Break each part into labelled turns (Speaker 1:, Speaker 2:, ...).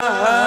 Speaker 1: Bye.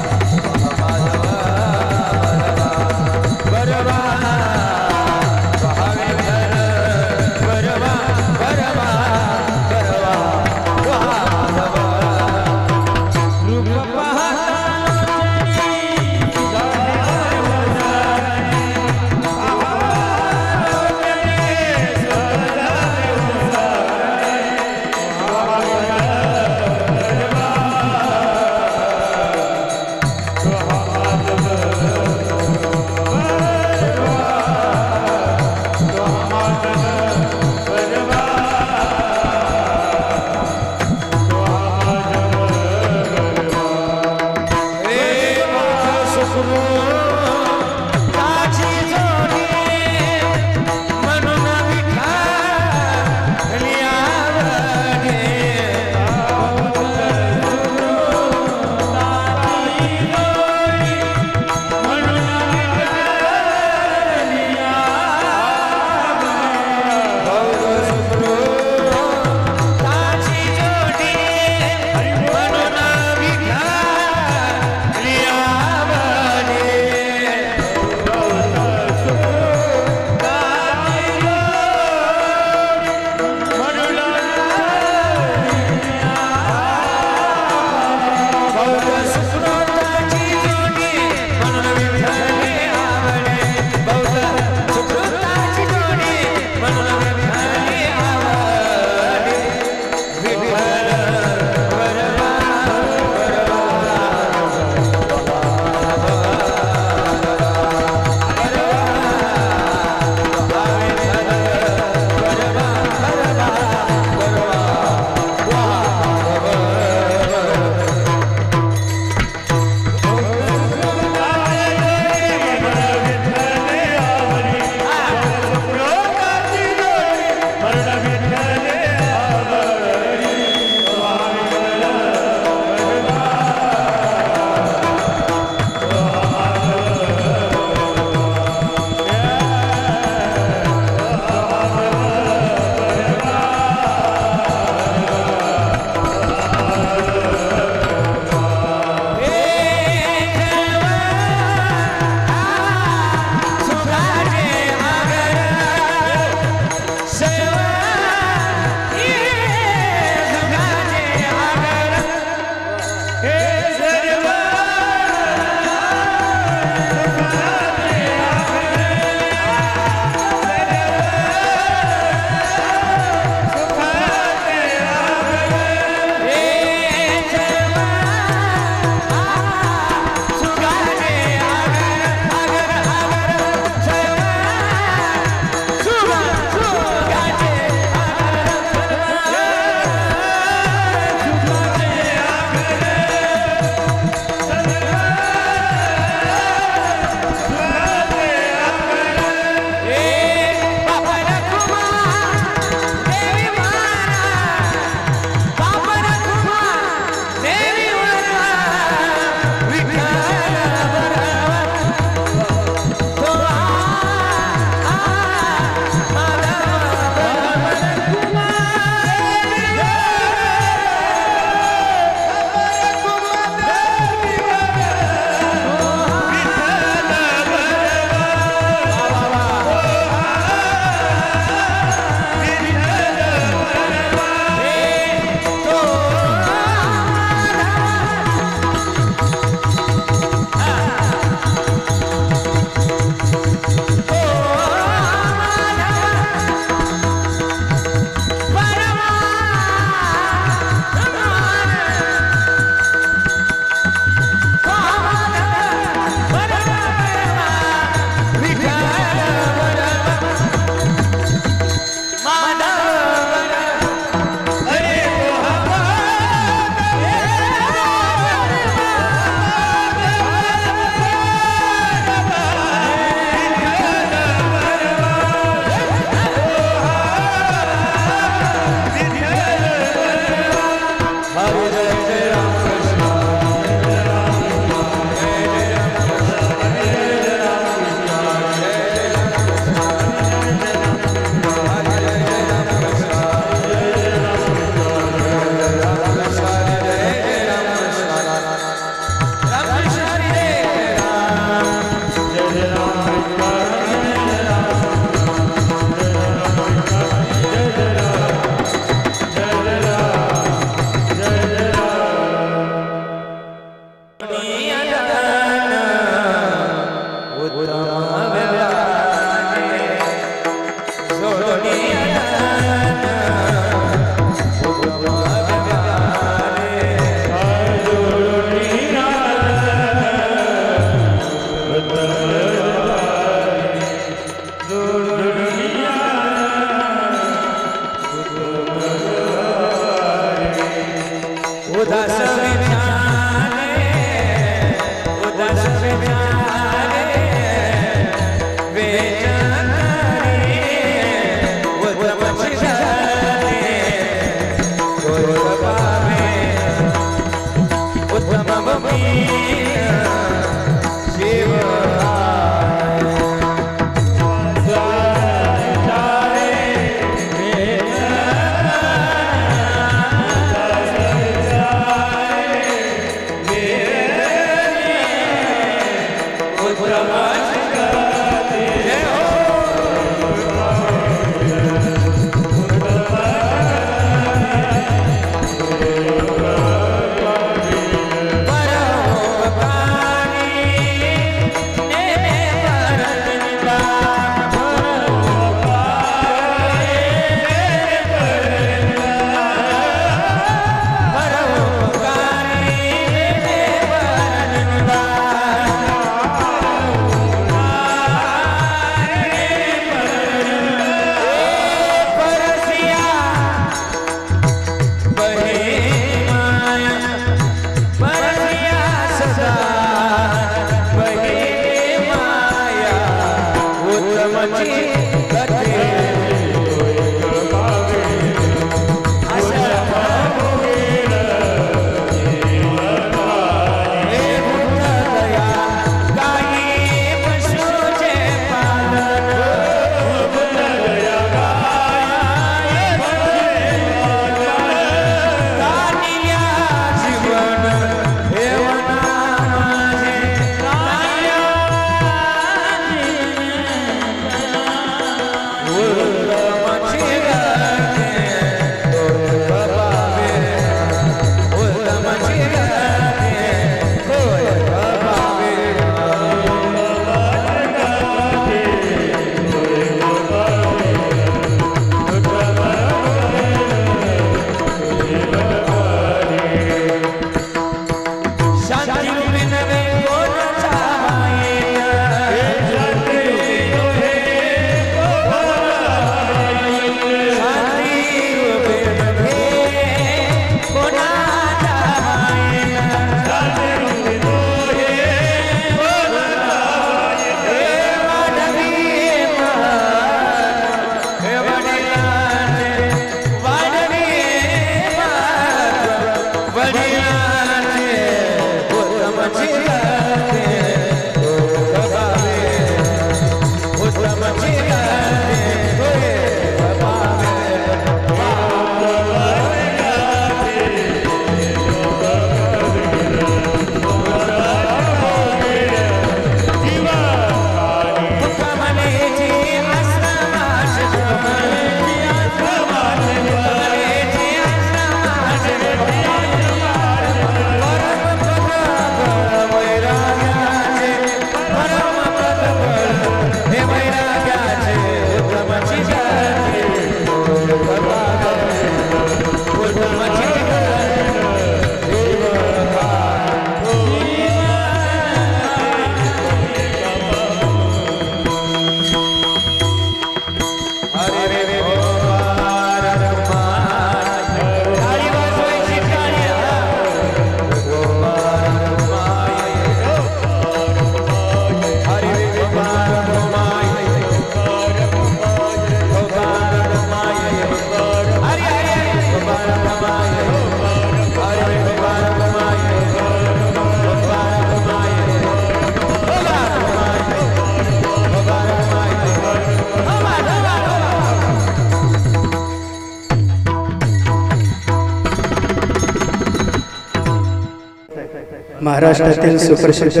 Speaker 1: महाराष्ट्रातील सुप्रसिद्ध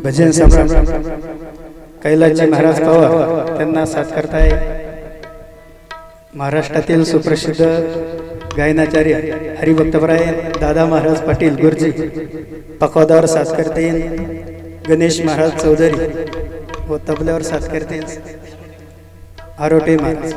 Speaker 1: भजन सम्राट कैलासजी महाराज पवार त्यांना साथ करताय महाराष्ट्रातील सुप्रसिद्ध गायनाचार्य हरिभक्तपरायण दादा महाराज पाटील गुरुजी पखवादावर साथ करते गणेश महाराज चौधरी व तबल्यावर साथ करते आरोटे महाराज।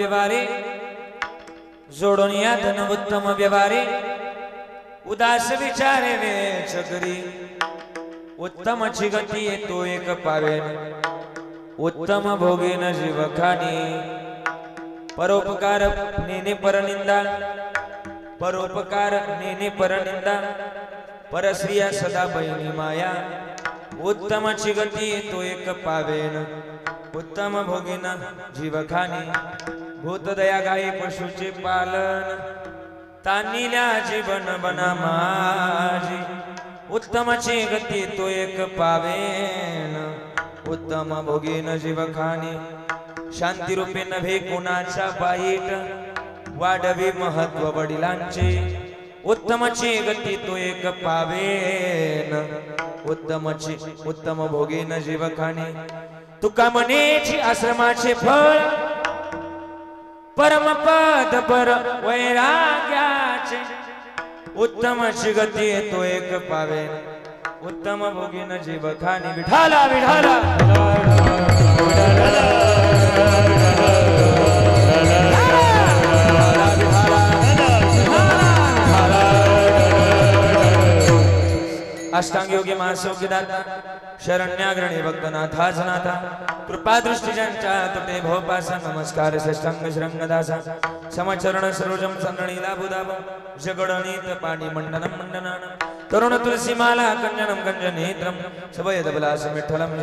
Speaker 2: व्यवहारे जोडून या धन उत्तम व्यवहारे उदास विचारे वेच करी उत्तम गती तो एक पावेन उत्तम भोगेन जीव खाणी परोपकार नेने परनिंदा परोपकार नेने परनिंदा परश्रिया सदा बहिणी माया उत्तम गती तो एक पावेन उत्तम भोगेन जीव खाणी भूत दया गायी पशुचे पालन तानिल्या जीवन बना माझी उत्तम गती तो एक पावेन उत्तम भोगेन जीव खाणी शांती रूपे नभे कोणाचा वाईट वाढवे महत्व वडिलांचे उत्तम गती तो एक पावेन उत्तम भोगेन जीव खाणी तुका मनेची आश्रमाचे फळ परमपद पर वैराग्याचे उत्तम गती तो एक पावेन उत्तम भोगेन जीव खाणी विठाला विठाला अष्टांग योगी महासौख्य दाता शरण्याग्रणी भक्तनाथाच नाथा कृपा दृष्टी ज्यांच्या तुटे भोपासा नमस्कार षष्टांग श्रंगदासा समचरण सरोजम संरणीला बुधाभ जगडणीत पाणी मंडनम मंडनान तरुण तुलसी माला कंजनम कंजनेत्रम सवय दबलास विठ्ठलम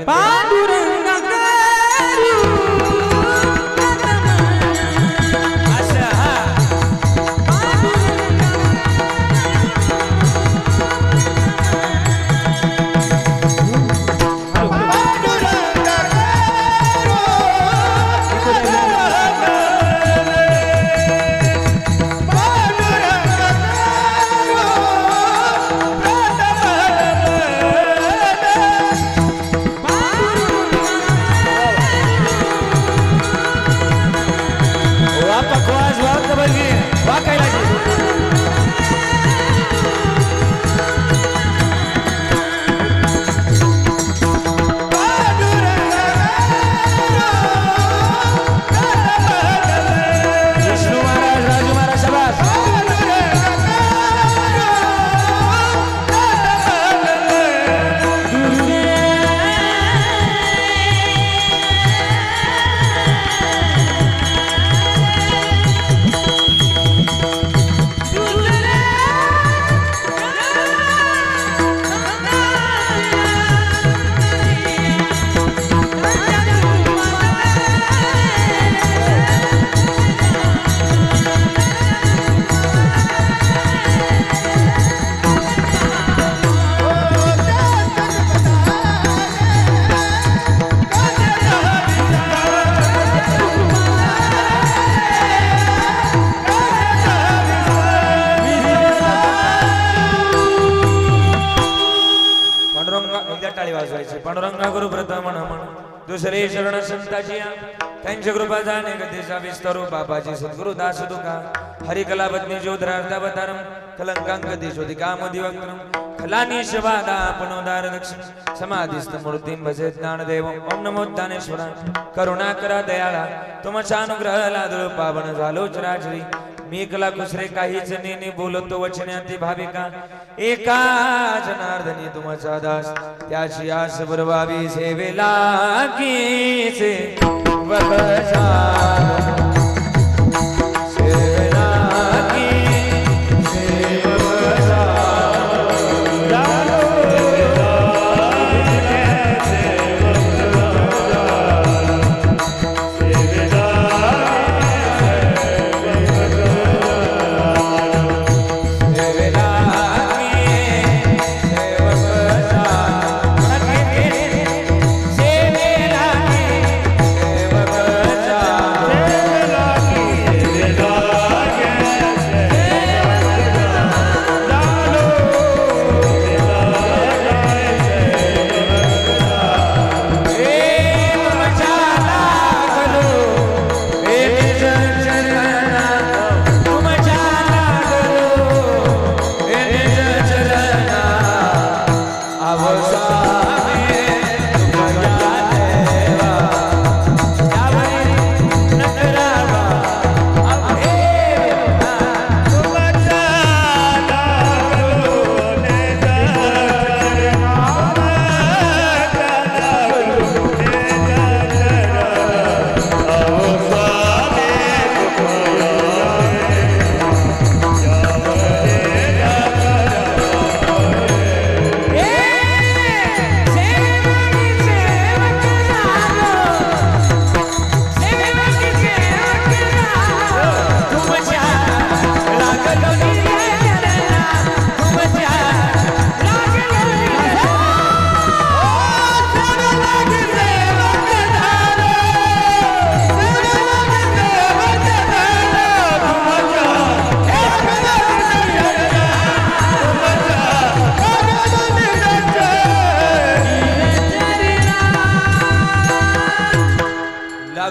Speaker 2: पांडुरंगा गुरु प्रथम नमन दुसरे शरण संताची त्यांच्या कृपा जाणे गतीचा विस्तारू बाबाजी सद्गुरु दास तुका हरिकला पत्नी ज्योतिरार्धावतारम कलंकांक दिशोधि कामदिवक्त्रम कलानीश वादा पनोदार दक्षिण समाधिस्थ मूर्तिं भजे ज्ञानदेव ओम नमो ज्ञानेश्वरा करुणाकरा दयाळा तुमचा अनुग्रह लादळ पावन झालो चराचरी मी कला दुसरे काहीच नेने बोलतो वचनाती भाविका एका जनार्दनी तुमचा दास त्याची आस बरवावी सेवेला कीचे वगजा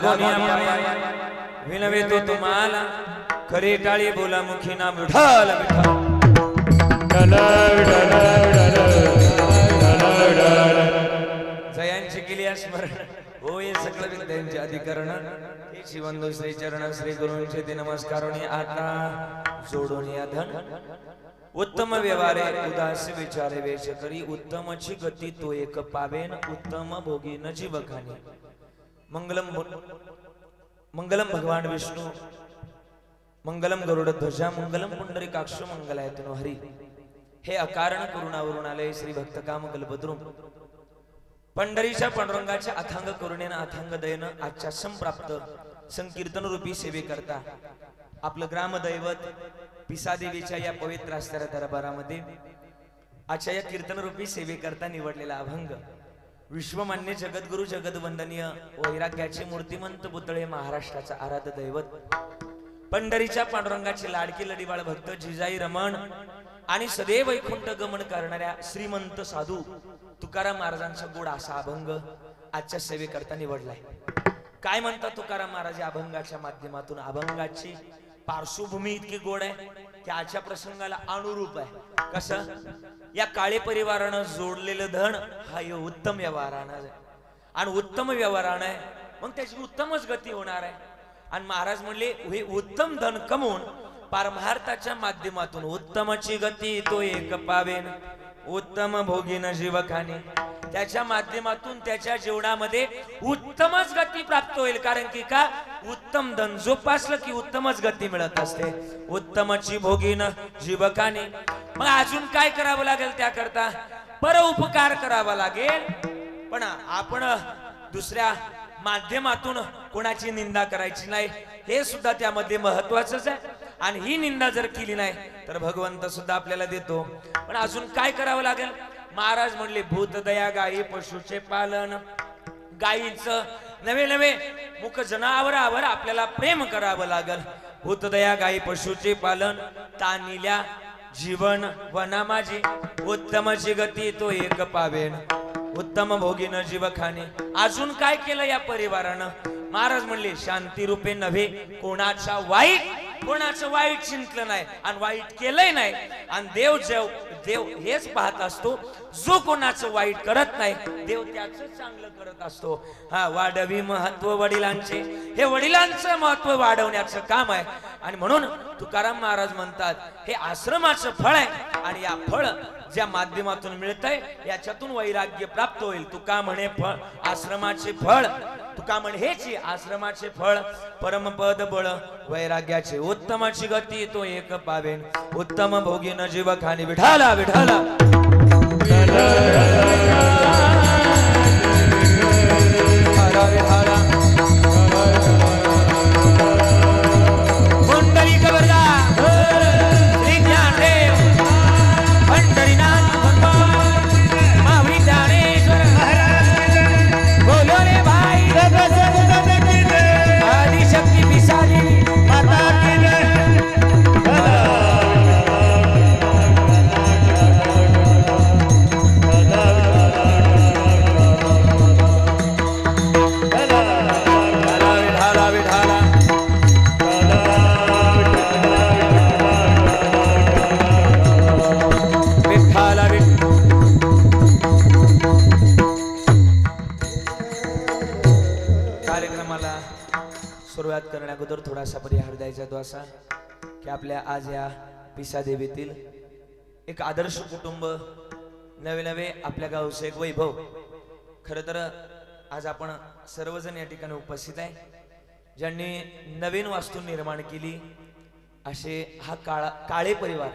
Speaker 2: लागून या पाया विनवे तो तुम्हाला खरे टाळी बोला मुखी नाम विठ्ठल जयांची केली स्मरण होय सकल विद्यांचे अधिकरण शिवंदो श्री चरण श्री गुरूंचे ते नमस्कारोनी आता जोडून या धन उत्तम व्यवहारे उदास विचारे वेश करी उत्तमची गती तो एक पावेन उत्तम भोगी न जीवखानी मंगलम मंगलम भगवान विष्णू मंगलम गरुड ध्वजा मंगलम पुंडरीकाक्ष मंगलायतनो हरी हे अकारण करुणावरून आले श्री भक्तकाम कल्पद्रुम पंढरीच्या पांडुरंगाच्या अथांग करुणेनं अथांग दयेनं आजच्या संप्राप्त संकीर्तन रूपी सेवे करता आपलं ग्रामदैवत पिसादेवीच्या या पवित्र असणाऱ्या दरबारामध्ये आजच्या या कीर्तन रूपी सेवे करता निवडलेला अभंग विश्वमान्य जगद्गुरु जगदवंदनीय वैराग्याचे मूर्तिमंत पुतळे महाराष्ट्राचा आराध्य दैवत पंढरीच्या पांडुरंगाचे लाडके लडीवाळ भक्त जिजाई रमण आणि सदैव वैकुंठ गमन करणाऱ्या श्रीमंत साधू तुकाराम महाराजांचा गोड असा अभंग आजच्या सेवेकरता निवडलाय. काय म्हणतात तुकाराम महाराज अभंगाच्या माध्यमातून? अभंगाची पार्श्वभूमी इतकी गोड आहे की आजच्या प्रसंगाला अनुरूप आहे. कसं या काळे परिवारानं जोडलेलं धन हा उत्तम व्यवहारानं आहे आणि उत्तम व्यवहारानं आहे मग त्याची उत्तमच गती होणार आहे. आणि महाराज म्हणले हे उत्तम धन कमवून पारमार्थाच्या माध्यमातून उत्तमची गती तो एक पावेन उत्तम भोगीन जीवखानी त्याच्या माध्यमातून त्याच्या जीवनामध्ये उत्तमच गती प्राप्त होईल. कारण की का उत्तम धन जोपासलं की उत्तमच गती मिळत असते. उत्तमची भोगीन जीवखानी मग अजून काय करावं लागेल? त्याकरता परोपकार करावा लागेल. पण आपण दुसऱ्या माध्यमातून कोणाची निंदा करायची नाही हे सुद्धा त्यामध्ये महत्वाचंच आहे. आणि ही निंदा जर केली नाही तर भगवंत सुद्धा आपल्याला देतो. पण अजून काय करावं लागेल? महाराज म्हणले भूतदया गायी पशुचे पालन. गायीचं नवे नवे मुख जनावरावर आपल्याला प्रेम करावं लागेल. भूतदया गायी पशुचे पालन तानिल्या जीवन वना माझी उत्तमची गती तो एक पावेन उत्तम भोगीन जीवखानी. अजून काय केलं या परिवारानं? महाराज म्हणले शांती रूपे नव्हे कोणाचा कोणाचं वाईट चिंतलं नाही आणि वाईट केलंय नाही. आणि देव हेच पाहत असतो जो कोणाचं वाईट करत नाही देव त्याच चांगलं करत असतो. हा वाढवी महत्व वडिलांचे हे वडिलांचं महत्व वाढवण्याचं काम आहे. आणि म्हणून तुकाराम महाराज म्हणतात हे आश्रमाचं फळ आहे आणि या फळ ज्या माध्यमातून मिळतंय याच्यातून वैराग्य प्राप्त होईल. तुका म्हणे फळ आश्रमाचे फळ तुका म्हणे हेची आश्रमाचे फळ परमपद बळ वैराग्याचे उत्तमाची गती तो एक पावेन उत्तम भोगीन जीवखानी. विठाला विठाला कुंडली कबरदा श्री ज्ञानदेव पंढरीनाथ माऊली ज्ञानेश्वर बोलो रे भाई आदिशक्ती पिसादेवी माता की सुरुवात करण्या अगोदर थोडासा परिहार द्यायचा तो असा की आपल्या आज या पिसादेवीतील एक आदर्श कुटुंब नवे नवे आपल्या गावचं एक वैभव. खरं तर आज आपण सर्वजण या ठिकाणी उपस्थित आहे ज्यांनी नवीन वास्तू निर्माण केली असे हा काळे परिवार.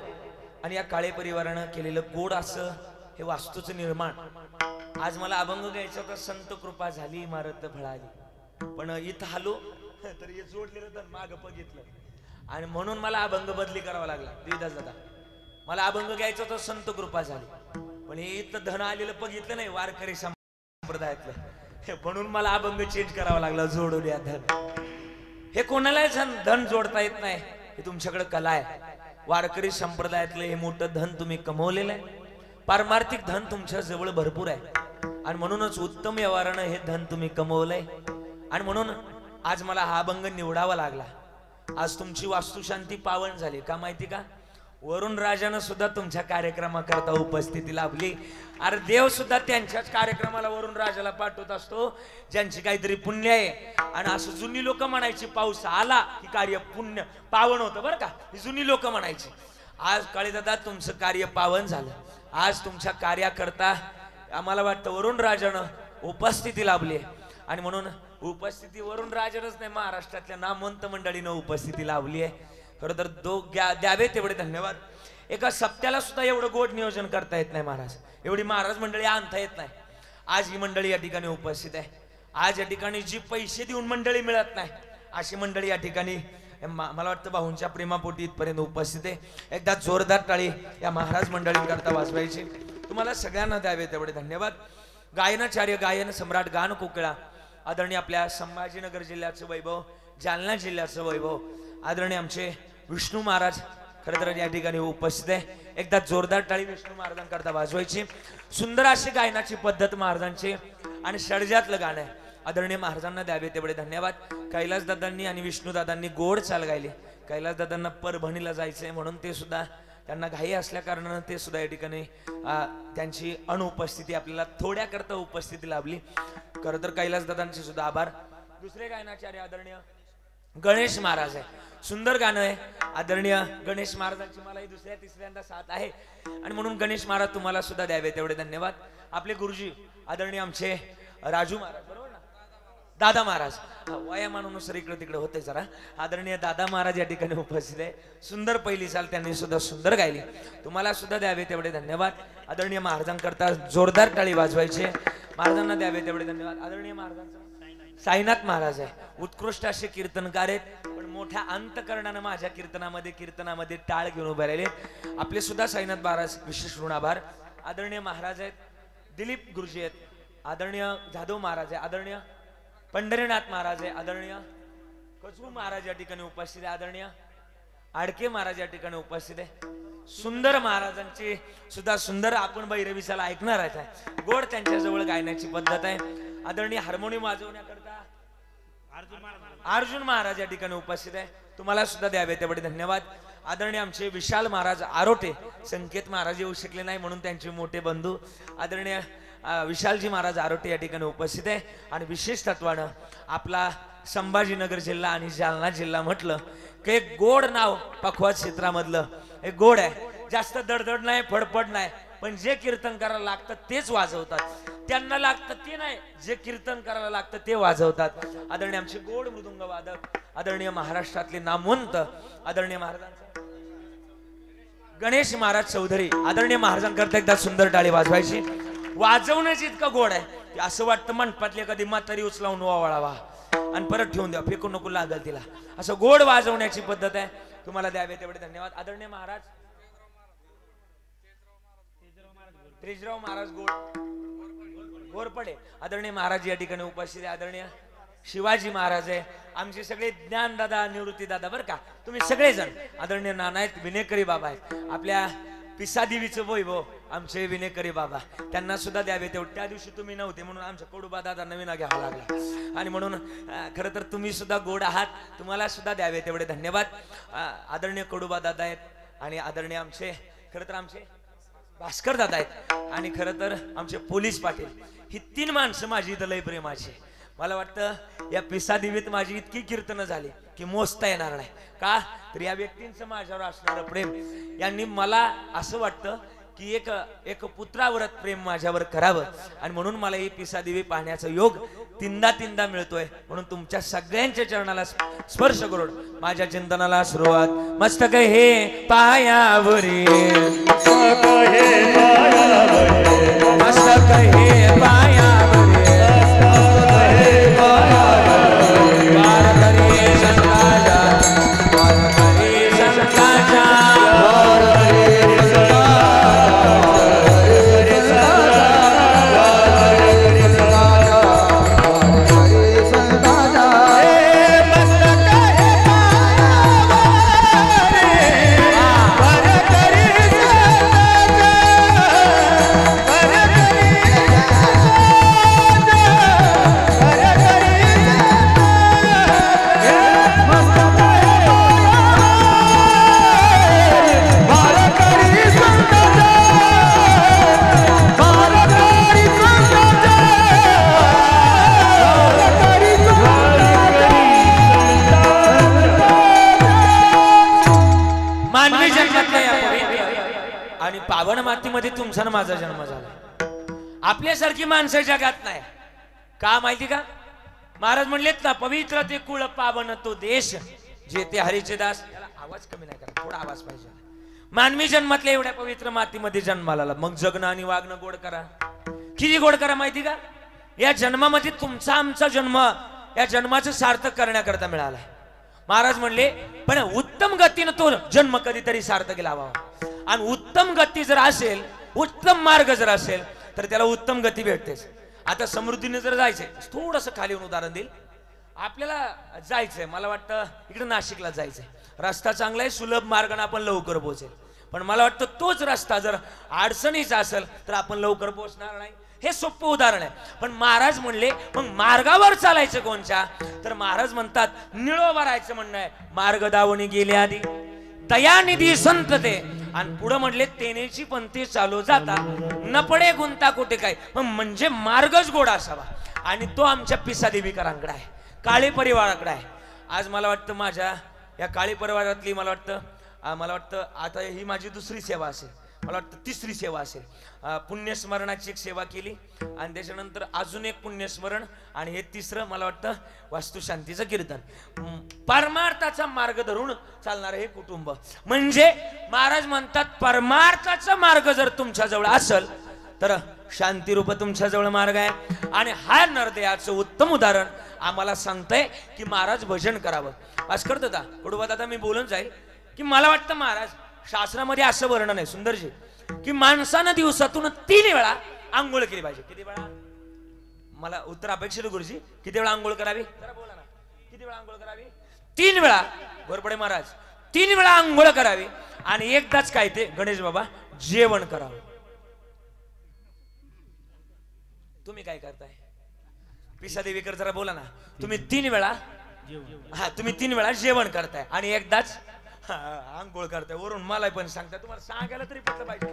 Speaker 2: आणि या काळे परिवारानं केलेलं गोड असं हे वास्तूचं निर्माण. आज मला अभंग घ्यायचा होता संत कृपा झाली इमारत फळाली पण इथं आलो तर हे जोडलेलं तर माग बघितलं आणि म्हणून मला अभंग बदली करावा लागला. देवीदास दादा मला अभंग घ्यायचं होतं संत कृपा झाली पण हे इथं धन आलेलं बघितलं नाही वारकरी संप्रदायातलं म्हणून मला अभंग चेंज करावा लागला. जोडून या धन हे कोणाला धन जोडता येत नाही हे तुमच्याकडे कला आहे. वारकरी संप्रदायातलं हे मोठं धन तुम्ही कमवलेलं आहे. पारमार्थिक धन तुमच्या जवळ भरपूर आहे आणि म्हणूनच उत्तम व्यवहारानं हे धन तुम्ही कमवलंय. आणि म्हणून आज मला हा अभंग निवडावा लागला. आज तुमची वास्तुशांती पावन झाली का माहिती का? वरुण राजानं सुद्धा तुमच्या कार्यक्रमाकरता उपस्थिती लाभली. अरे देव सुद्धा त्यांच्याच कार्यक्रमाला वरुण राजाला पाठवत असतो ज्यांची काहीतरी पुण्य आहे. आणि असं जुनी लोक म्हणायची, पाऊस आला की कार्य पुण्य पावन होतं बरं का, ही जुनी लोक म्हणायची. आज काळीदादा तुमचं कार्य पावन झालं. आज तुमच्या कार्याकरता आम्हाला वाटतं वरुण राजानं उपस्थिती लाभली. आणि म्हणून उपस्थिती वरुण राजानंच नाही, महाराष्ट्रातल्या नामवंत मंडळीनं उपस्थिती लावली आहे. खरं तर द्यावे तेवढे धन्यवाद. एका सप्त्याला सुद्धा एवढं गोड नियोजन करता येत नाही महाराज, एवढी महाराज मंडळी आणता येत नाही. आज ही मंडळी या ठिकाणी उपस्थित आहे. आज या ठिकाणी जी पैसे देऊन मंडळी मिळत नाही अशी मंडळी या ठिकाणी मला वाटतं भाऊंच्या प्रेमापोटी इथपर्यंत उपस्थित आहे. एकदा जोरदार टाळी या महाराज मंडळींकरता वाजवायची. तुम्हाला सगळ्यांना द्यावे तेवढे धन्यवाद. गायनाचार्य गायन सम्राट गान कोकिळा आदरणीय आपल्या संभाजीनगर जिल्ह्याचं वैभव, जालना जिल्ह्याचं वैभव आदरणीय आमचे विष्णू महाराज खरं तर या ठिकाणी उपस्थित आहे. एकदा जोरदार टाळी विष्णू महाराजांकरता वाजवायची. सुंदर अशी गायनाची पद्धत महाराजांची आणि षडजातलं गाणं आहे. आदरणीय महाराजांना द्यावे तेवढे धन्यवाद. कैलास दादांनी आणि विष्णू दादांनी गोड चाल गायली. कैलास दादांना परभणीला जायचंय म्हणून ते सुद्धा त्यांना घाई असल्या कारणानं ते सुद्धा या ठिकाणी त्यांची अनुपस्थिती आपल्याला थोड्या करता उपस्थिती लाभली. खरं तर कैलास दादांचे सुद्धा आभार. दुसरे गायनाचार्य आदरणीय गणेश महाराज आहे. सुंदर गाणं आहे. आदरणीय गणेश महाराजांची मलाही दुसऱ्या तिसऱ्यांदा साथ आहे आणि म्हणून गणेश महाराज तुम्हाला सुद्धा द्यावे तेवढे धन्यवाद. आपले गुरुजी आदरणीय आमचे राजू महाराज, बरोबर ना, दादा महाराज, वयामानानुसार इकडे तिकडे होते जरा. आदरणीय दादा महाराज या ठिकाणी उपस्थित आहे. सुंदर पहिली साल त्यांनी सुद्धा सुंदर गायली. तुम्हाला सुद्धा द्यावे तेवढे धन्यवाद. आदरणीय महाराजांकरता जोरदार टाळी वाजवायचे. महाराजांना द्यावे तेवढे धन्यवाद. आदरणीय महाराजांचं साईनाथ महाराज आहे. उत्कृष्ट असे कीर्तनकार आहेत, पण मोठ्या अंतकरणानं माझ्या कीर्तनामध्ये टाळ घेऊन उभे राहिले. आपले सुद्धा साईनाथ महाराज विशेष ऋण आभार. आदरणीय महाराज आहेत. दिलीप गुरुजी आहेत. आदरणीय जाधव महाराज आहे. आदरणीय पंढरीनाथ महाराज आहे. आदरणीय कचू महाराज या ठिकाणी उपस्थित आहे. आदरणीय आडके महाराज या ठिकाणी उपस्थित आहे. सुंदर महाराजांची सुद्धा सुंदर आपण भैरवीसाला ऐकणार आहे. गोड त्यांच्या जवळ गायनाची पद्धत आहे. आदरणीय हार्मोनियम वाजवण्याकरता अर्जुन महाराज या ठिकाणी उपस्थित आहे. तुम्हाला सुद्धा द्यावे तेवढे धन्यवाद. आदरणीय आमचे विशाल महाराज आरोटे, संकेत महाराज येऊ शकले नाही म्हणून त्यांचे मोठे बंधू आदरणीय विशालजी महाराज आरोटे या ठिकाणी उपस्थित आहे. आणि विशेष तत्वानं आपला संभाजीनगर जिल्हा आणि जालना जिल्हा म्हटलं की एक गोड नाव पखवाज क्षेत्रामधलं एक गोड आहे. जास्त दडदड नाही, फडफड नाही, पण जे कीर्तन करायला लागतं तेच वाजवतात. त्यांना लागतं ते नाही, जे कीर्तन करायला लागतं ते वाजवतात. आदरणीय आमचे गोड मृदुंग वादक आदरणीय महाराष्ट्रातले नामवंत आदरणीय महाराजांचा गणेश महाराज चौधरी आदरणीय महाराजांकरता एकदा सुंदर टाळी वाजवायची. वाजवण्याची इतकं गोड आहे की असं वाटतं मंडपातली कधी म्हातारी उचलावून वावळावा आणि परत ठेवून द्या, फेकून नको लागल तिला. असं गोड वाजवण्याची पद्धत आहे. तुम्हाला द्यावे तेवढे धन्यवाद. आदरणीय महाराज त्रिजराव महाराज घोरपडे आदरणीय महाराज या ठिकाणी उपस्थित आहे. आदरणीय शिवाजी महाराज आहे. आमचे सगळे ज्ञानदादा निवृत्ती दादा बरं का, तुम्ही सगळेजण. आदरणीय नाना आहेत. विनेकरी बाबा आहेत. आपल्या पिसादेवीचं वैभव आमचे विनेकरी बाबा, त्यांना सुद्धा द्यावे तेवढे. त्या दिवशी तुम्ही नव्हते म्हणून आमच्या कडूबा दादा नवीन घ्यावा लागला आणि म्हणून खरं तर तुम्ही सुद्धा गोड आहात. तुम्हाला सुद्धा द्यावे तेवढे धन्यवाद. आदरणीय कडूबा दादा आहेत आणि आदरणीय आमचे खरं तर आमचे भास्कर दादा आहेत आणि खरं तर आमचे पोलीस पाटील. ही तीन माणसं माझी इथं लय प्रेमाची. मला वाटतं या पिसादेवीत माझी इतकी कीर्तनं झाली की मोजता येणार नाही. का तर या व्यक्तींचं माझ्यावर असणारं प्रेम, यांनी मला असं वाटतं की एक पुत्रावरच प्रेम माझ्यावर करावं आणि म्हणून मला ही पिसादेवी पाहण्याचा योग तीनदा मिळतोय. म्हणून तुमच्या सगळ्यांच्या चरणाला स्पर्श करून माझ्या चिंतनाला सुरुवात. मस्तक हे पायावरी, मस्तक हे पायावरी, जन्मामध्ये तुमचा माझा जन्म झाला. आपल्यासारखी माणसं जगात नाही. का माहिती का? महाराज म्हणलेत ना, पवित्र ते कुळ पावन तो देश जे ते हरीचे दास. याला आवाज कमी नाही करा, थोडा आवाज पाहिजे. मानवी जन्मातल्या एवढ्या पवित्र मातीमध्ये जन्माला आला, मग जगणं आणि वागणं गोड करा. किती गोड करा माहिती का? या जन्मामध्ये तुमचा आमचा जन्म, या जन्माचं सार्थक करण्याकरता मिळालाय. महाराज म्हणले पण उत्तम गतीनं तो जन्म कधीतरी सार्थक लावा. आणि उत्तम गती जर असेल, उत्तम मार्ग जर असेल तर त्याला उत्तम गती भेटतेच. आता समृद्धीने जर जायचंय, थोडस खाली येऊन उदाहरण देईल. आपल्याला जायचंय, मला वाटतं इकडे नाशिकला जायचंय, रस्ता चांगला आहे, सुलभ मार्गाने आपण लवकर पोहोचेल. पण मला वाटतं तोच रस्ता जर अडचणीचा असेल तर आपण लवकर पोहोचणार नाही. हे सोपं उदाहरण आहे. पण महाराज म्हणले मग मार्गावर चालायचं कोणच्या? तर महाराज म्हणतात निळोबा राहायचं म्हणणं आहे. मार्ग दावणी गेले आधी दयानिधी संत ते. आणि पुढे म्हणले तेनेची पंथी चालू जाता न पडे गुंता कुठे काय. म्हणजे मार्गच गोड असावा. आणि तो आमच्या पिसा देवीकरांकडे आहे, काळे परिवाराकडे आहे. आज मला वाटतं माझ्या या काळे परिवारातली मला वाटतं आता ही माझी दुसरी सेवा असेल, मला वाटतं तिसरी सेवा असेल. पुण्यस्मरणाची एक सेवा केली आणि त्याच्यानंतर अजून एक पुण्यस्मरण आणि हे तिसरं मला वाटतं वास्तुशांतीचं कीर्तन. परमार्थाचा मार्ग धरून चालणार हे कुटुंब. म्हणजे महाराज म्हणतात परमार्थाचा मार्ग जर तुमच्या जवळ असेल तर शांती रूप तुमच्या जवळ मार्ग आहे. आणि हा नरदेयाचं उत्तम उदाहरण आम्हाला सांगतंय की महाराज भजन करावं. आज करत होता कुटुंबात. आता मी बोलून जाईल की मला वाटतं महाराज शास्त्रामध्ये असं वर्णन आहे सुंदरजी की माणसानं दिवसातून 3 वेळा आंघोळ केली पाहिजे. किती वेळा? मला उत्तर अपेक्षित गुरुजी. किती वेळा आंघोळ करावी? जरा बोला ना, किती वेळा आंघोळ करावी? 3 वेळा. घोरपडे महाराज 3 वेळा आंघोळ करावी आणि एकदाच काय ते गणेश बाबा जेवण करावं. तुम्ही काय करताय? पिसा देवीकर जरा बोला ना. तुम्ही 3 वेळा तुम्ही 3 वेळा जेवण करताय आणि एकदाच आंघोळ करताय. वरून मला पण सांगताय, तुम्हाला सांगायला तरी पटलं पाहिजे.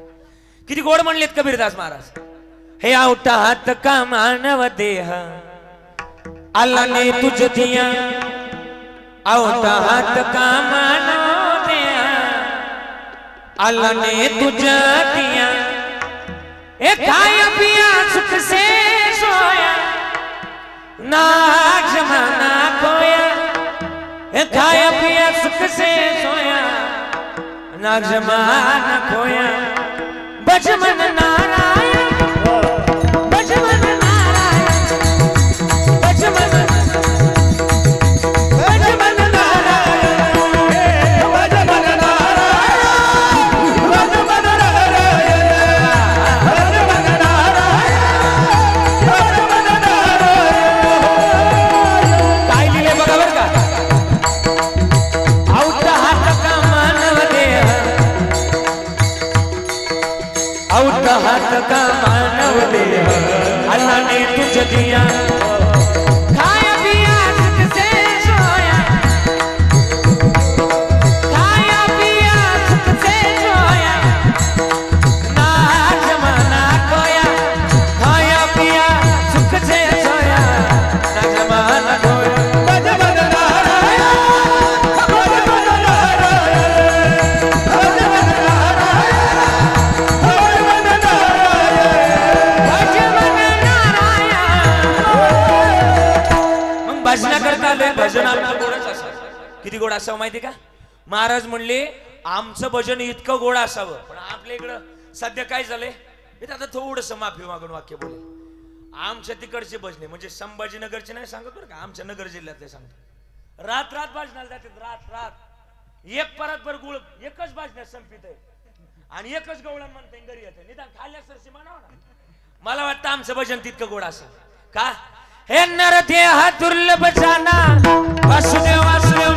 Speaker 2: किती गोड म्हणलेत कबीरदास महाराज. हे आवटा हात का मानव देह अल्लाह ने तुझ दिया. आवटा हात का मानव देह अल्लाह ने तुझ दिया. ए खाया पिया सुख से सोया ना जमाना खोया. खाया पिया सुख से सोया ना जमाना खोया. बजमन नारायण बजमन नारायण बजमन बजमन नारायण बजमन नारायण बजमन नारायण बजमन नारायण बजमन नारायण. काय लिहिले बघा बरं का. हाथ का मानव देह अल्लाह ने तुझ दिया. खाया पिया सुख से सोया खाया पिया सुख से सोया ना जमाना खोया. खाया पिया सुख से सोया ना जमाना खोया. बजमन नारायण बजमन नारायण बजमन भजन आमचं गोडच असावं. किती गोड असावं माहिती का? महाराज म्हणले आमचं भजन इतकं गोड असावं. पण आपल्या इकडं सध्या काय झालंय, मी आता थोडस माफी मागून वाक्य बोले. आमच्या तिकडचे भजने म्हणजे संभाजीनगरचे नाही सांगत बरं का, आमच्या नगर जिल्ह्यातले सांगतो. रात रात भजनाला जातात, रात रात एक परतभर गुळ एकच भजनात संपित आहे आणि एकच गवळण म्हणते घरी येते. निदान खाल्ल्या सरशी म्हणावं ना. मला वाटतं आमचं भजन तितकं गोड असेल का. हे नरदेह दुर्लभ जाना वासुदेव वासुदेव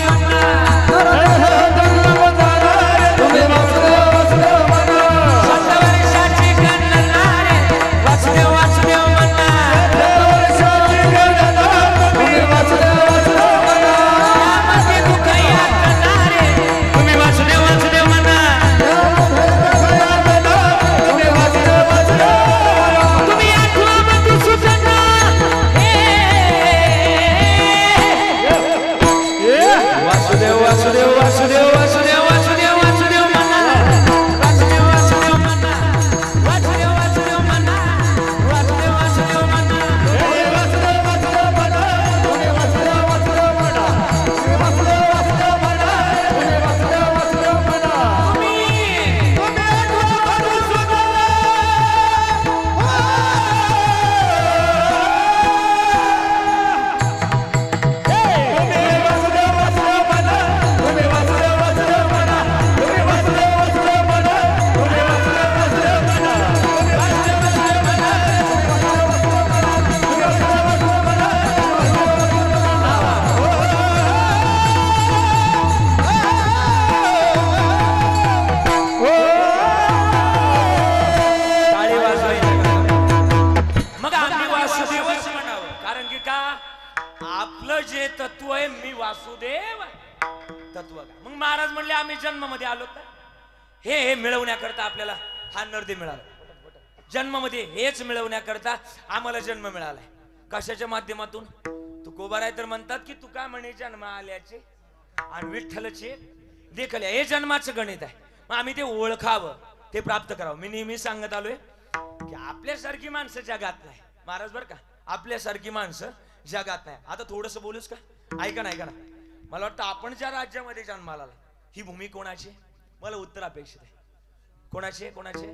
Speaker 2: वर्षाची गणनारे वासुदेव वासुदेव म्हणा. रामाचे दुःख या करणारे तुम्ही वासुदेव वासुदेव म्हणा. तुम्ही आठवा बंधू सुजना आपलं जे तत्व आहे मी वासुदेव तत्व का. मग महाराज म्हणले आम्ही जन्मामध्ये आलो तर हे मिळवण्याकरता आपल्याला हा नरदे मिळाला. जन्मामध्ये हेच मिळवण्याकरता आम्हाला जन्म मिळालाय. कशाच्या माध्यमातून. तुकोबाराय तर म्हणतात की तुका म्हणे जन्म आल्याचे आणि विठ्ठलचे देखले. हे जन्माचं गणित आहे. मग आम्ही ते ओळखावं ते प्राप्त करावं. मी नेहमी सांगत आलोय की आपल्यासारखी माणसं जगात नाही. महाराज बर का आपल्यासारखी माणसं जगात नाही. आता थोडस बोलूस का. ऐका ना ऐका ना. मला वाटतं आपण ज्या राज्यामध्ये जन्माला आला ही भूमी कोणाची. मला उत्तर अपेक्षित आहे. कोणाची कोणाची.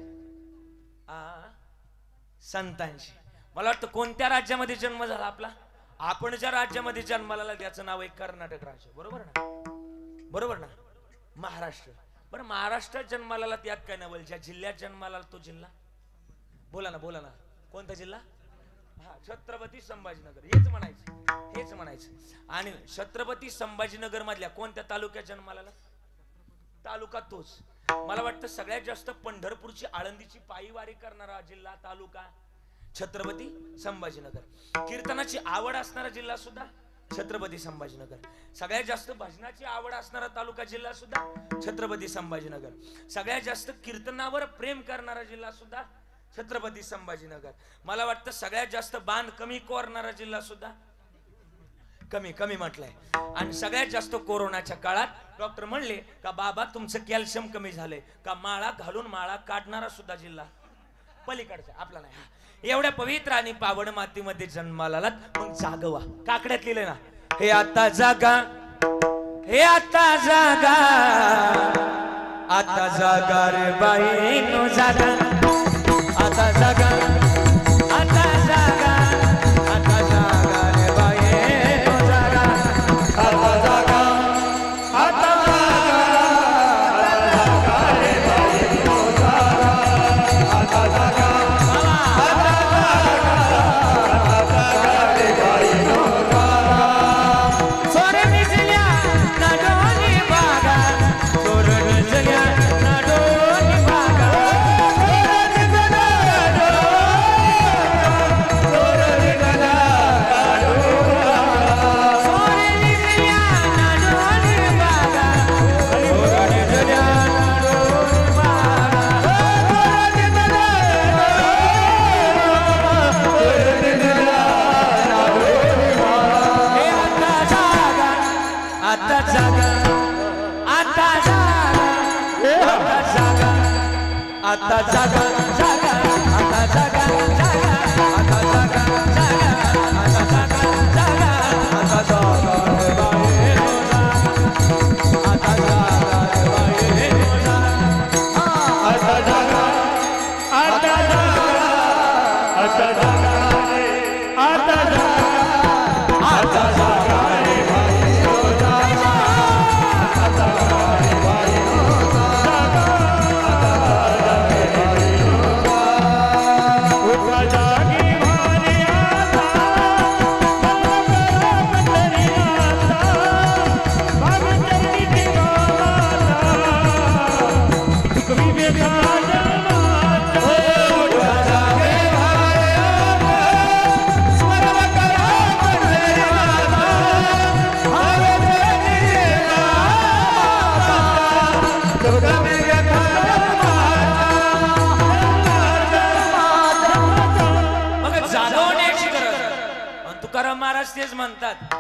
Speaker 2: संतांची. मला वाटतं कोणत्या राज्यामध्ये जन्म झाला आपला. आपण ज्या राज्यामध्ये जन्माला आला त्याचं नाव आहे कर्नाटक राज्य. बरोबर ना. बरोबर ना. महाराष्ट्र. बरं महाराष्ट्रात जन्माला आला त्यात काय नाही. ज्या जिल्ह्यात जन्माला आला तो जिल्हा बोला ना बोला ना. कोणता जिल्हा. हा छत्रपती संभाजीनगर. हेच म्हणायचं हेच म्हणायचं. आणि छत्रपती संभाजीनगर मधल्या कोणत्या तालुक्यात जन्माला आला. तालुका तोच. मला वाटतं सगळ्यात जास्त पंढरपूरची आळंदीची पायीवारी करणारा जिल्हा तालुका छत्रपती संभाजीनगर. कीर्तनाची आवड असणारा जिल्हा सुद्धा छत्रपती संभाजीनगर. सगळ्यात जास्त भजनाची आवड असणारा तालुका जिल्हा सुद्धा छत्रपती संभाजीनगर. सगळ्यात जास्त कीर्तनावर प्रेम करणारा जिल्हा सुद्धा छत्रपती संभाजीनगर. मला वाटतं सगळ्यात जास्त बांध कमी कोरणारा जिल्हा सुद्धा कमी कमी म्हटलंय. आणि सगळ्यात जास्त कोरोनाच्या काळात डॉक्टर म्हणले का बाबा तुमचं कॅल्शियम कमी झालंय का माळा घालून माळा काढणारा सुद्धा जिल्हा पलीकडचा आपला नाही. एवढ्या पवित्र आणि पावन मातीमध्ये जन्माला आलात मग जागवा. काकड्यात लिहिलंय ना हे आता जागा हे आता जागा आता जागा रे बाई नो जागा आता जागा आता जागा आता जागा रे बाई नो जागा आता जागा आता जागा आता जागा रे बाई नो जागा आता जागा आता जागा जागा आता जागा जागा आता जागा जागा आता जागा जागा आता जागा रे बाई नो जागा आता जागा रे बाई नो जागा आता जागा आता जागा आता जागा आता जागा आता जागा रे बाई नो जागा आता जागा रे बाई नो जागा महाराज तेच म्हणतात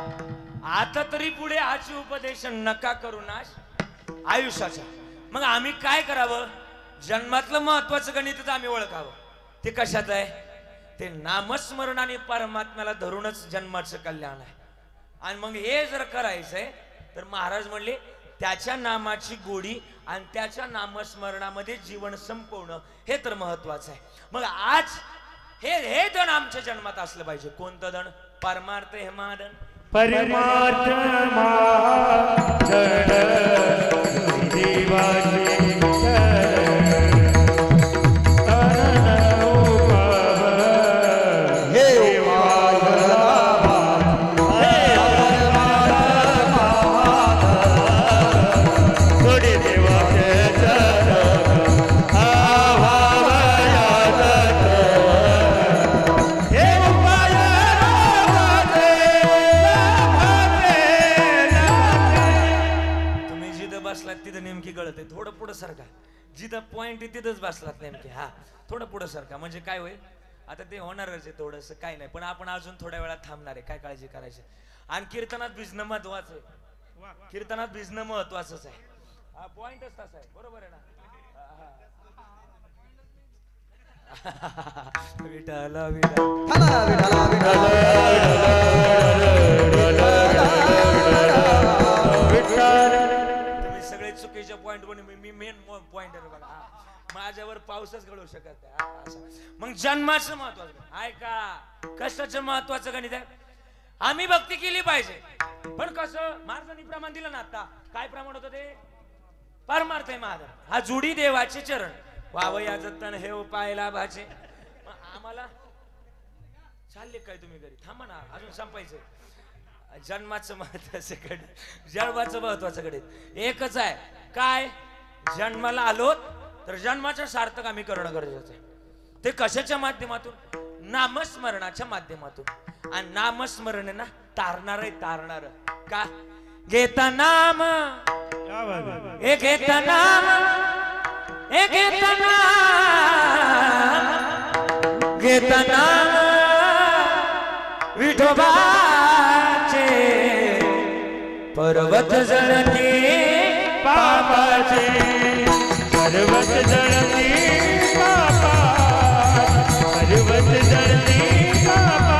Speaker 2: आता तरी पुढे आची उपदेशन नका करू नाश आयुष्याचा. मग आम्ही काय करावं. जन्मातलं महत्वाचं गणितच आम्ही ओळखावं. ते कशात आहे. ते नामस्मरण आणि परमात्म्याला धरूनच जन्माचं कल्याण आहे. आणि मग हे जर करायचंय तर महाराज म्हणले त्याच्या नामाची गोडी आणि त्याच्या नामस्मरणामध्ये जीवन संपवणं हे तर महत्वाचं आहे. मग आज हे धन आमच्या जन्मात असलं पाहिजे. कोणतं धन. परमार्थ हे महाधन.
Speaker 3: परमार्थ महाधन देवाचे
Speaker 2: गळत आहे, थोडं पुढं सरका, जिथं पॉइंट आहे तिथंच बसलात नेमके, हा थोडं पुढं सरका, म्हणजे काय होईल आता ते होणारच आहे, थोडंसं काय नाही, पण आपण अजून थोड्या वेळात थांबणार आहे, काय काळजी करायची. आणि कीर्तनात भिजणं महत्वाचं आहे, कीर्तनात भिजणं महत्वाचंच आहे, हा पॉइंटच तसा आहे, बरोबर आहे ना. विठ्ठल तुम्ही सगळे चुकीच्या पॉइंट वर, मी मेन पॉइंट आहे बघा, माझ्यावर पाऊसच घडवू शकत नाही. मग जन्माचं महत्वाचं ऐका, कशाचं महत्वाचं गणित आहे. आम्ही भक्ती केली पाहिजे, पण कसं महाराजांनी प्रमाण दिलं ना, आता काय प्रमाण होतं ते परमार्थ आहे माझा, हा जुडी देवाचे चरण वावया जतन हे पायला भाचे. आम्हाला चालले काय तुम्ही घरी, थांबा ना अजून संपायचंय. जन्माचं महत्वाचं गणित, जन्माचं महत्वाचं गणित एकच आहे, काय जन्माला आलो तर जन्माचं सार्थक आम्ही करणं गरजेचं आहे. ते कशाच्या माध्यमातून, नामस्मरणाच्या माध्यमातून. आणि नामस्मरण ना तारणार आहे, तारणार का घेता नाम एक घेता नाम एक घेता नाम घेता नाम विठोबाचे पर्वत जळती पापाचे पर्वत जळती पापा पर्वत जळती पापा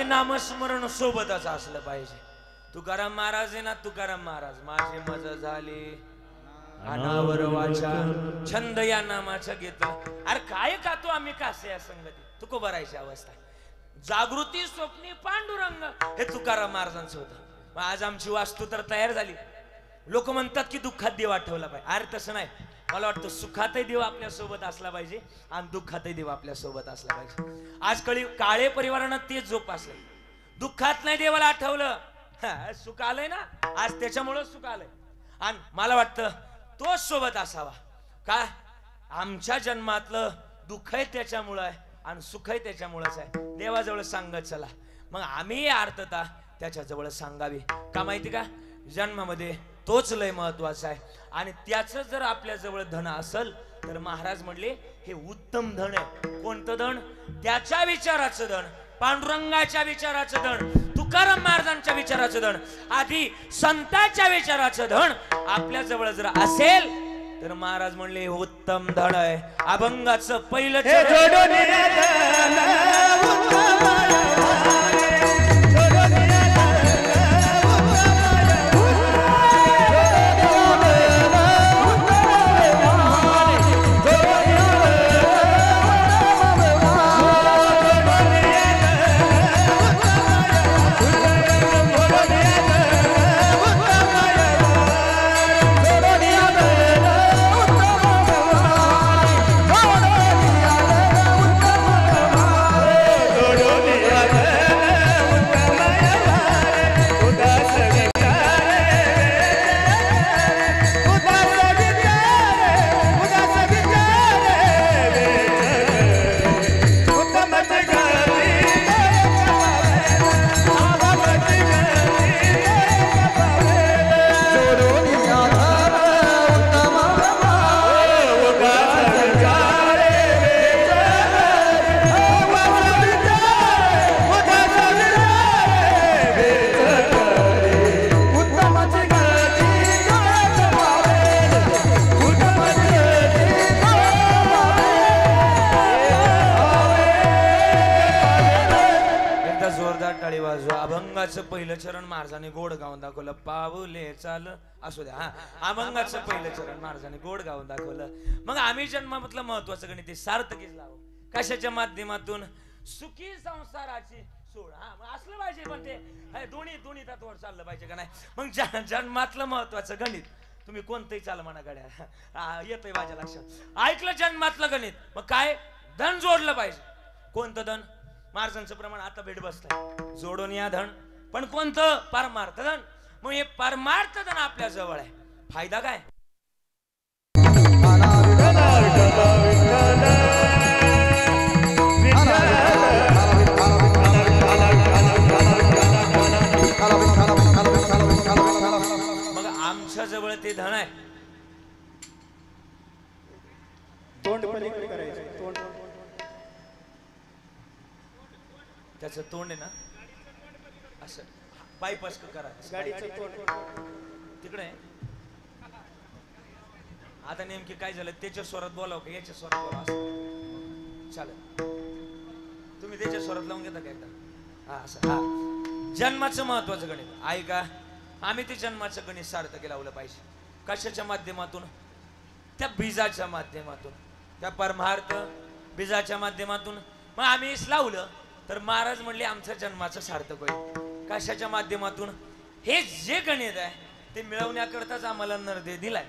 Speaker 2: नामस्मरण सोबतच असलं पाहिजे. तुकाराम महाराज आहे ना, तुकाराम महाराज माझी मज झाली अनावर वाचा छंद या नामाचं घेतलं. अरे काय खातो आम्ही कासे या संगती, तुको भरायची अवस्था, जागृती स्वप्नी पांडुरंग, हे तुकाराम महाराजांचं होतं. आज आमची वास्तू तर तयार झाली. लोक म्हणतात की दुःखात देव आठवला पाहिजे, अरे तसं नाही. मला वाटतं सुखातही देव आपल्या सोबत असला पाहिजे आणि दुःखातही देव आपल्या सोबत असला पाहिजे. आज काळे परिवारानं तेच जोपासलं. दुःखात नाही देवाला आठवलं, सुख आलंय ना आज, त्याच्यामुळं सुख आलंय. आणि मला वाटतं तोच सोबत असावा. का आमच्या जन्मातलं दुःख आहे त्याच्यामुळं आहे आणि सुख आहे त्याच्यामुळंच आहे. देवाजवळ सांगत चला, मग आम्ही अर्थता त्याच्याजवळ सांगावी. का माहिती का, जन्मामध्ये तोच लय महत्वाचा आहे. आणि त्याचं जर आपल्या जवळ धन असेल तर महाराज म्हणले हे उत्तम धन आहे. कोणतं धन, त्याच्या विचाराचं धन, पांडुरंगाच्या विचाराचं धन, तुकाराम महाराजांच्या विचाराचं धन, आधी संतांच्या विचाराचं धन आपल्या जवळ जर असेल तर महाराज म्हणले हे उत्तम धन आहे. अभंगाचं पहिलं अभंगाचं पहिलं चरण महाराजांनी गोड गाऊन दाखवलं. पाऊले चाल असू द्या. हा, अभंगाचं पहिलं चरण महाराजांनी गोड गाऊन दाखवलं. मग आम्ही जन्मामधलं महत्वाचं गणित सार्थकीच लावू. कशाच्या माध्यमातून? सुखी संसाराची सोड. हा, मग असलं पाहिजे. पण ते दोन्ही तत्वावर चाललं पाहिजे का नाही? मग जन्मातलं महत्वाचं गणित तुम्ही कोणतंही चाल म्हणा गड्या, येतंय माझ्या लक्षात. ऐकलं जन्मातलं गणित, मग काय? धन जोडलं पाहिजे. कोणतं धन? महाराजांचं प्रमाण आता भेट बसलंय, जोडून या धन. पण कोणतं? परमार्थ धन. मग हे परमार्थ धन आपल्या जवळ आहे. फायदा काय? मग आमच्या जवळ ते धन आहे.
Speaker 1: तोंड पलीकडे करायचं. तोंड
Speaker 2: त्याचं तोंड आहे ना असं बायपास करायचं.
Speaker 1: गाडीचं तोंड
Speaker 2: तिकडे. आता नेमकी काय झालं? त्याच्या स्वरात बोलाव का याच्या स्वरात बोलाव? असं चालेल. तुम्ही त्याच्या स्वरात लावून घेता का एकदा? हा, असं. हा, जन्माचं महत्वाचं गणित ऐका. आम्ही ते जन्माचं गणित सार्थक लावलं पाहिजे. कशाच्या माध्यमातून? त्या बीजाच्या माध्यमातून, त्या परमार्थ बीजाच्या माध्यमातून. मग आम्ही लावलं तर महाराज म्हणले आमच्या जन्माचं सार्थक होईल. कशाच्या माध्यमातून? हे जे गणित आहे ते मिळवण्याकरताच आम्हाला नरदेह दिलाय.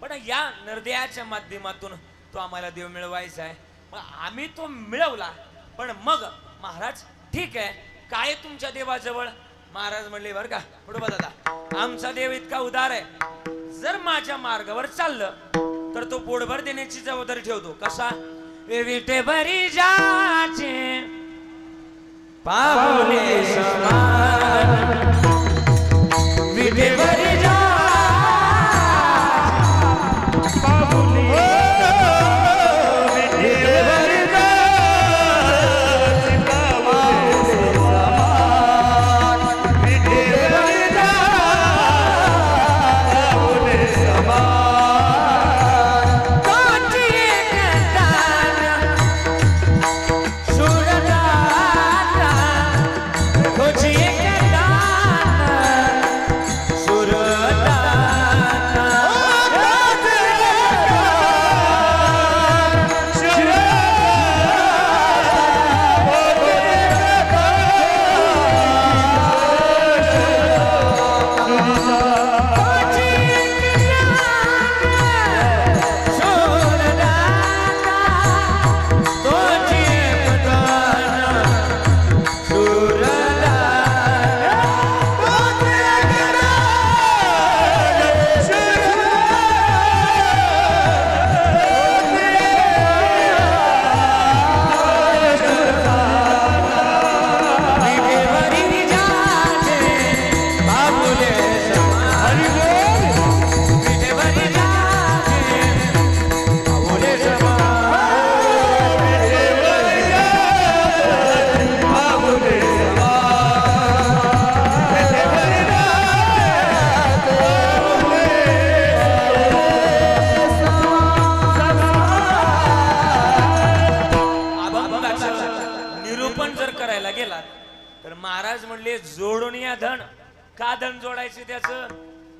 Speaker 2: पण या नरदेहाच्या माध्यमातून तो आम्हाला देव मिळवायचा आहे. मग आम्ही तो मिळवला. पण मग महाराज ठीक आहे, काय तुमच्या देवाजवळ? महाराज म्हणले बरं का, पुढे बघा दादा, आमचा देव इतका उदार आहे, जर माझ्या मार्गावर चाललं तर तो पोटभर देण्याची जबाबदारी ठेवतो. कसा? विटे भरी जाचे पावले समान, विटे भरी जा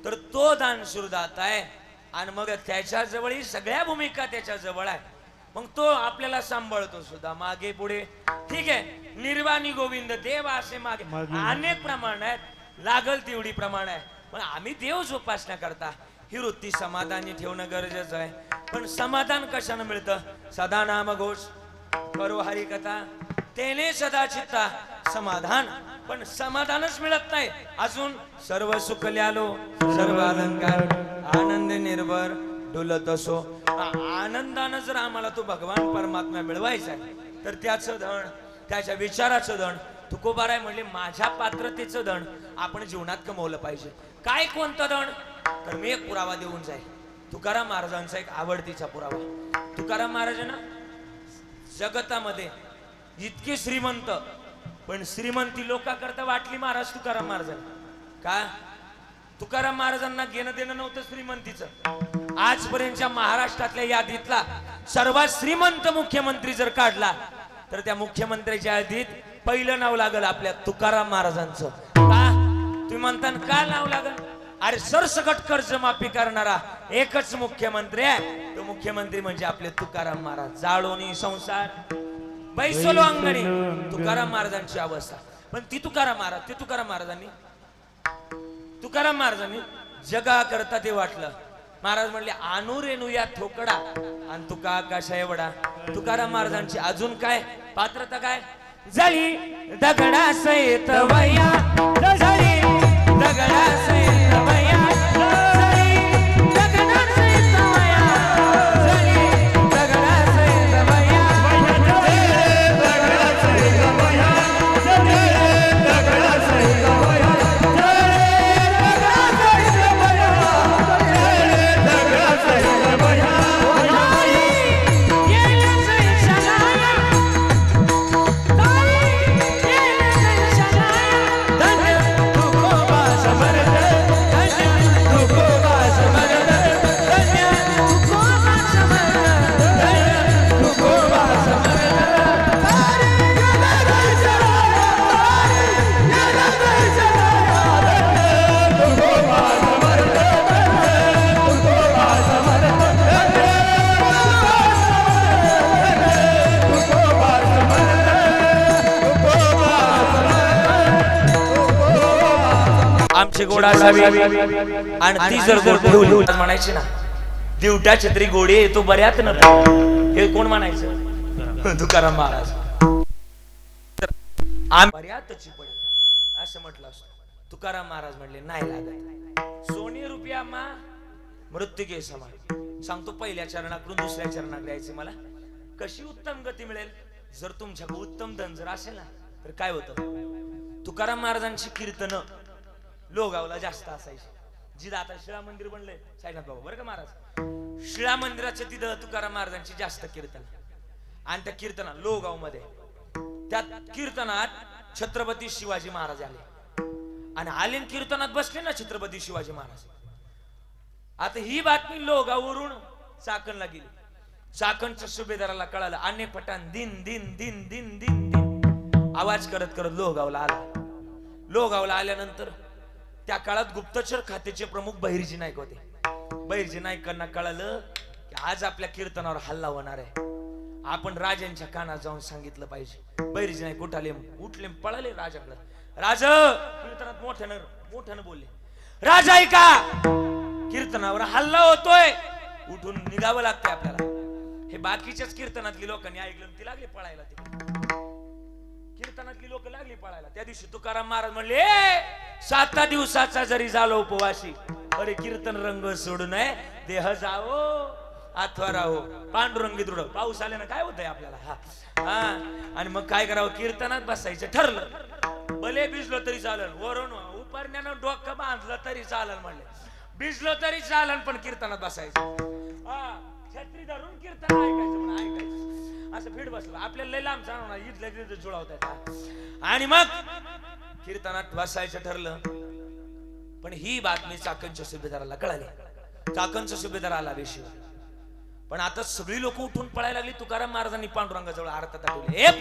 Speaker 2: तर तो दान सुरदात आहे. आणि मग त्याच्या जवळ ही सगळ्या भूमिका त्याच्या जवळ आहे. मग तो आपल्याला सांभाळतो सुद्धा मागे पुढे. ठीक आहे, निर्वाणी गोविंद देव असे मागे अनेक प्रमाण आहेत, लागल तेवढी प्रमाण आहे. पण आम्ही देव जोपासना करता ही वृत्ती समाधानी ठेवणं गरजेचं आहे. पण समाधान कशाने मिळतं? सदा नाम घोष करो हरी कथा तेने सदा चित्ता समाधान. पण समाधानच मिळत नाही. अजून सर्व सुख ल्यालो सर्व अलंकार आनंद निर्भर डुलत असो. आनंदानं जर आम्हाला तो भगवान परमात्मा मिळवायचा आहे तर त्याचं धन, त्याच्या विचाराचं धन तुकोबाराय म्हणले माझ्या पात्रतेचं धन आपण जीवनात कमवलं पाहिजे. काय कोणतं धन? तर मी एक पुरावा देऊन जाईल. तुकाराम महाराजांचा एक आवडतीचा पुरावा. तुकाराम महाराजांना जगतामध्ये इतके श्रीमंत, पण श्रीमंती लोकांकरता वाटली महाराज तुकाराम महाराजांना. का? तुकाराम महाराजांना घेणं देणं नव्हतं श्रीमंतीचं. आजपर्यंतच्या महाराष्ट्रातल्या यादीतला सर्वात श्रीमंत मुख्यमंत्री जर काढला तर त्या मुख्यमंत्र्याच्या यादीत पहिलं नाव लागल आपल्या तुकाराम महाराजांचं. का तुम्ही म्हणता का नाव लागल? अरे सरसकट कर्ज माफी करणारा एकच मुख्यमंत्री आहे, तो मुख्यमंत्री म्हणजे आपले तुकाराम महाराज. जाळोनी संसार बैसलो अंगणी, तुकाराम महाराजांची अवस्था. पण ती तुकाराम महाराजांनी जगा करता ते वाटलं. महाराज म्हणले आणू रेणू या ठोकडा आणि तुका आकाशा एवढा. तुकाराम महाराजांची अजून काय पात्रता काय? झाली दगडा सहित वया, झाली दगडा सहित वया, झाली दगडा सहित वया, झाली दगडा सहित वया, दगडा सहित वया, दगडा सहित वया, आमची गोड असावी. आणि ती जर गोड ठेवली म्हणायची ना, दिवटा छत्री गोडी येतो बऱ्यात न. हे कोण म्हणायचं? तुकाराम महाराज. बऱ्यातची पडेल असं म्हटलं असतं. तुकाराम महाराज म्हणले नाही लागत. सोने रुपया मा मृत्युके समान. सांगतो पहिल्या चरणाकडून दुसऱ्या चरणाकडे यायचे. मला कशी उत्तम गती मिळेल? जर तुमच्याकडे उत्तम धन जर असेल ना तर काय होतं? तुकाराम महाराजांची कीर्तन लोगावला जास्त असायची. जिथं आता शिळा मंदिर बनलंय साईनाथ बाबा बरं का महाराज, शिळा मंदिराच्या तिथं तुकाराम महाराजांची जास्त कीर्तन. आणि त्या कीर्तना लोगाव मध्ये त्या कीर्तनात छत्रपती शिवाजी महाराज आले. आणि आले कीर्तनात बसले ना छत्रपती शिवाजी महाराज. आता ही बातमी लोगावरून चाकणला गेली. चाकणच्या सुभेदाराला कळालं. अनेक पटान दिन दिन दिन दिन दिन दिन आवाज करत करत लोगावला आला. लोगावला आल्यानंतर त्या काळात गुप्तचर खात्याचे प्रमुख बहिर्जी नाईक होते. बहिर्जी नाईकांना कळालं की आज आपल्या कीर्तनावर हल्ला होणार आहे, आपण राजांच्या कानात जाऊन सांगितलं पाहिजे. बहिर्जी नाईक उठले पळाले राजाकडे. राजा कीर्तनात मोठ्यानं बोलले, राजा ऐका, कीर्तनावर हल्ला होतोय, उठून निघावं लागतंय आपल्याला. हे बाकीच्याच कीर्तनातली लोकांनी ऐकलं, ती लागली पळायला. कीर्तनातली लोक लागली पळायला. त्या दिवशी तुकाराम महाराज म्हणले 7 दिवसाचा जरी झालो उपवासी, अरे कीर्तन रंग सोडू नये, देह जावो अथवा राहो पांडुरंगी दृढ. पाऊस आल्यानं काय होतंय आपल्याला? हा. आणि मग काय करावं? कीर्तनात बसायचं ठरलं. भले भिजलो तरी चालेल, वरून उपरण्यानं डोकं बांधलं तरी चालेल म्हणले, भिजलो तरी चालेल, पण कीर्तनात बसायचं. छत्री धरून कीर्तन ऐकायचं म्हणून ऐकायचं. असं फिट बसलं आपल्याला लय लांब जाणार इथल्या जुळवतात. आणि मग कीर्तनात बसायचं ठरलं. पण ही बातमी चाकणच्या सुभेदाराला कळाली. चाकणचा सुभेदार आला वेशीवर. पण आता सगळी लोक उठून पळायला लागली. तुकाराम महाराजांनी पांडुरंगाजवळ आरतात आठवले, हे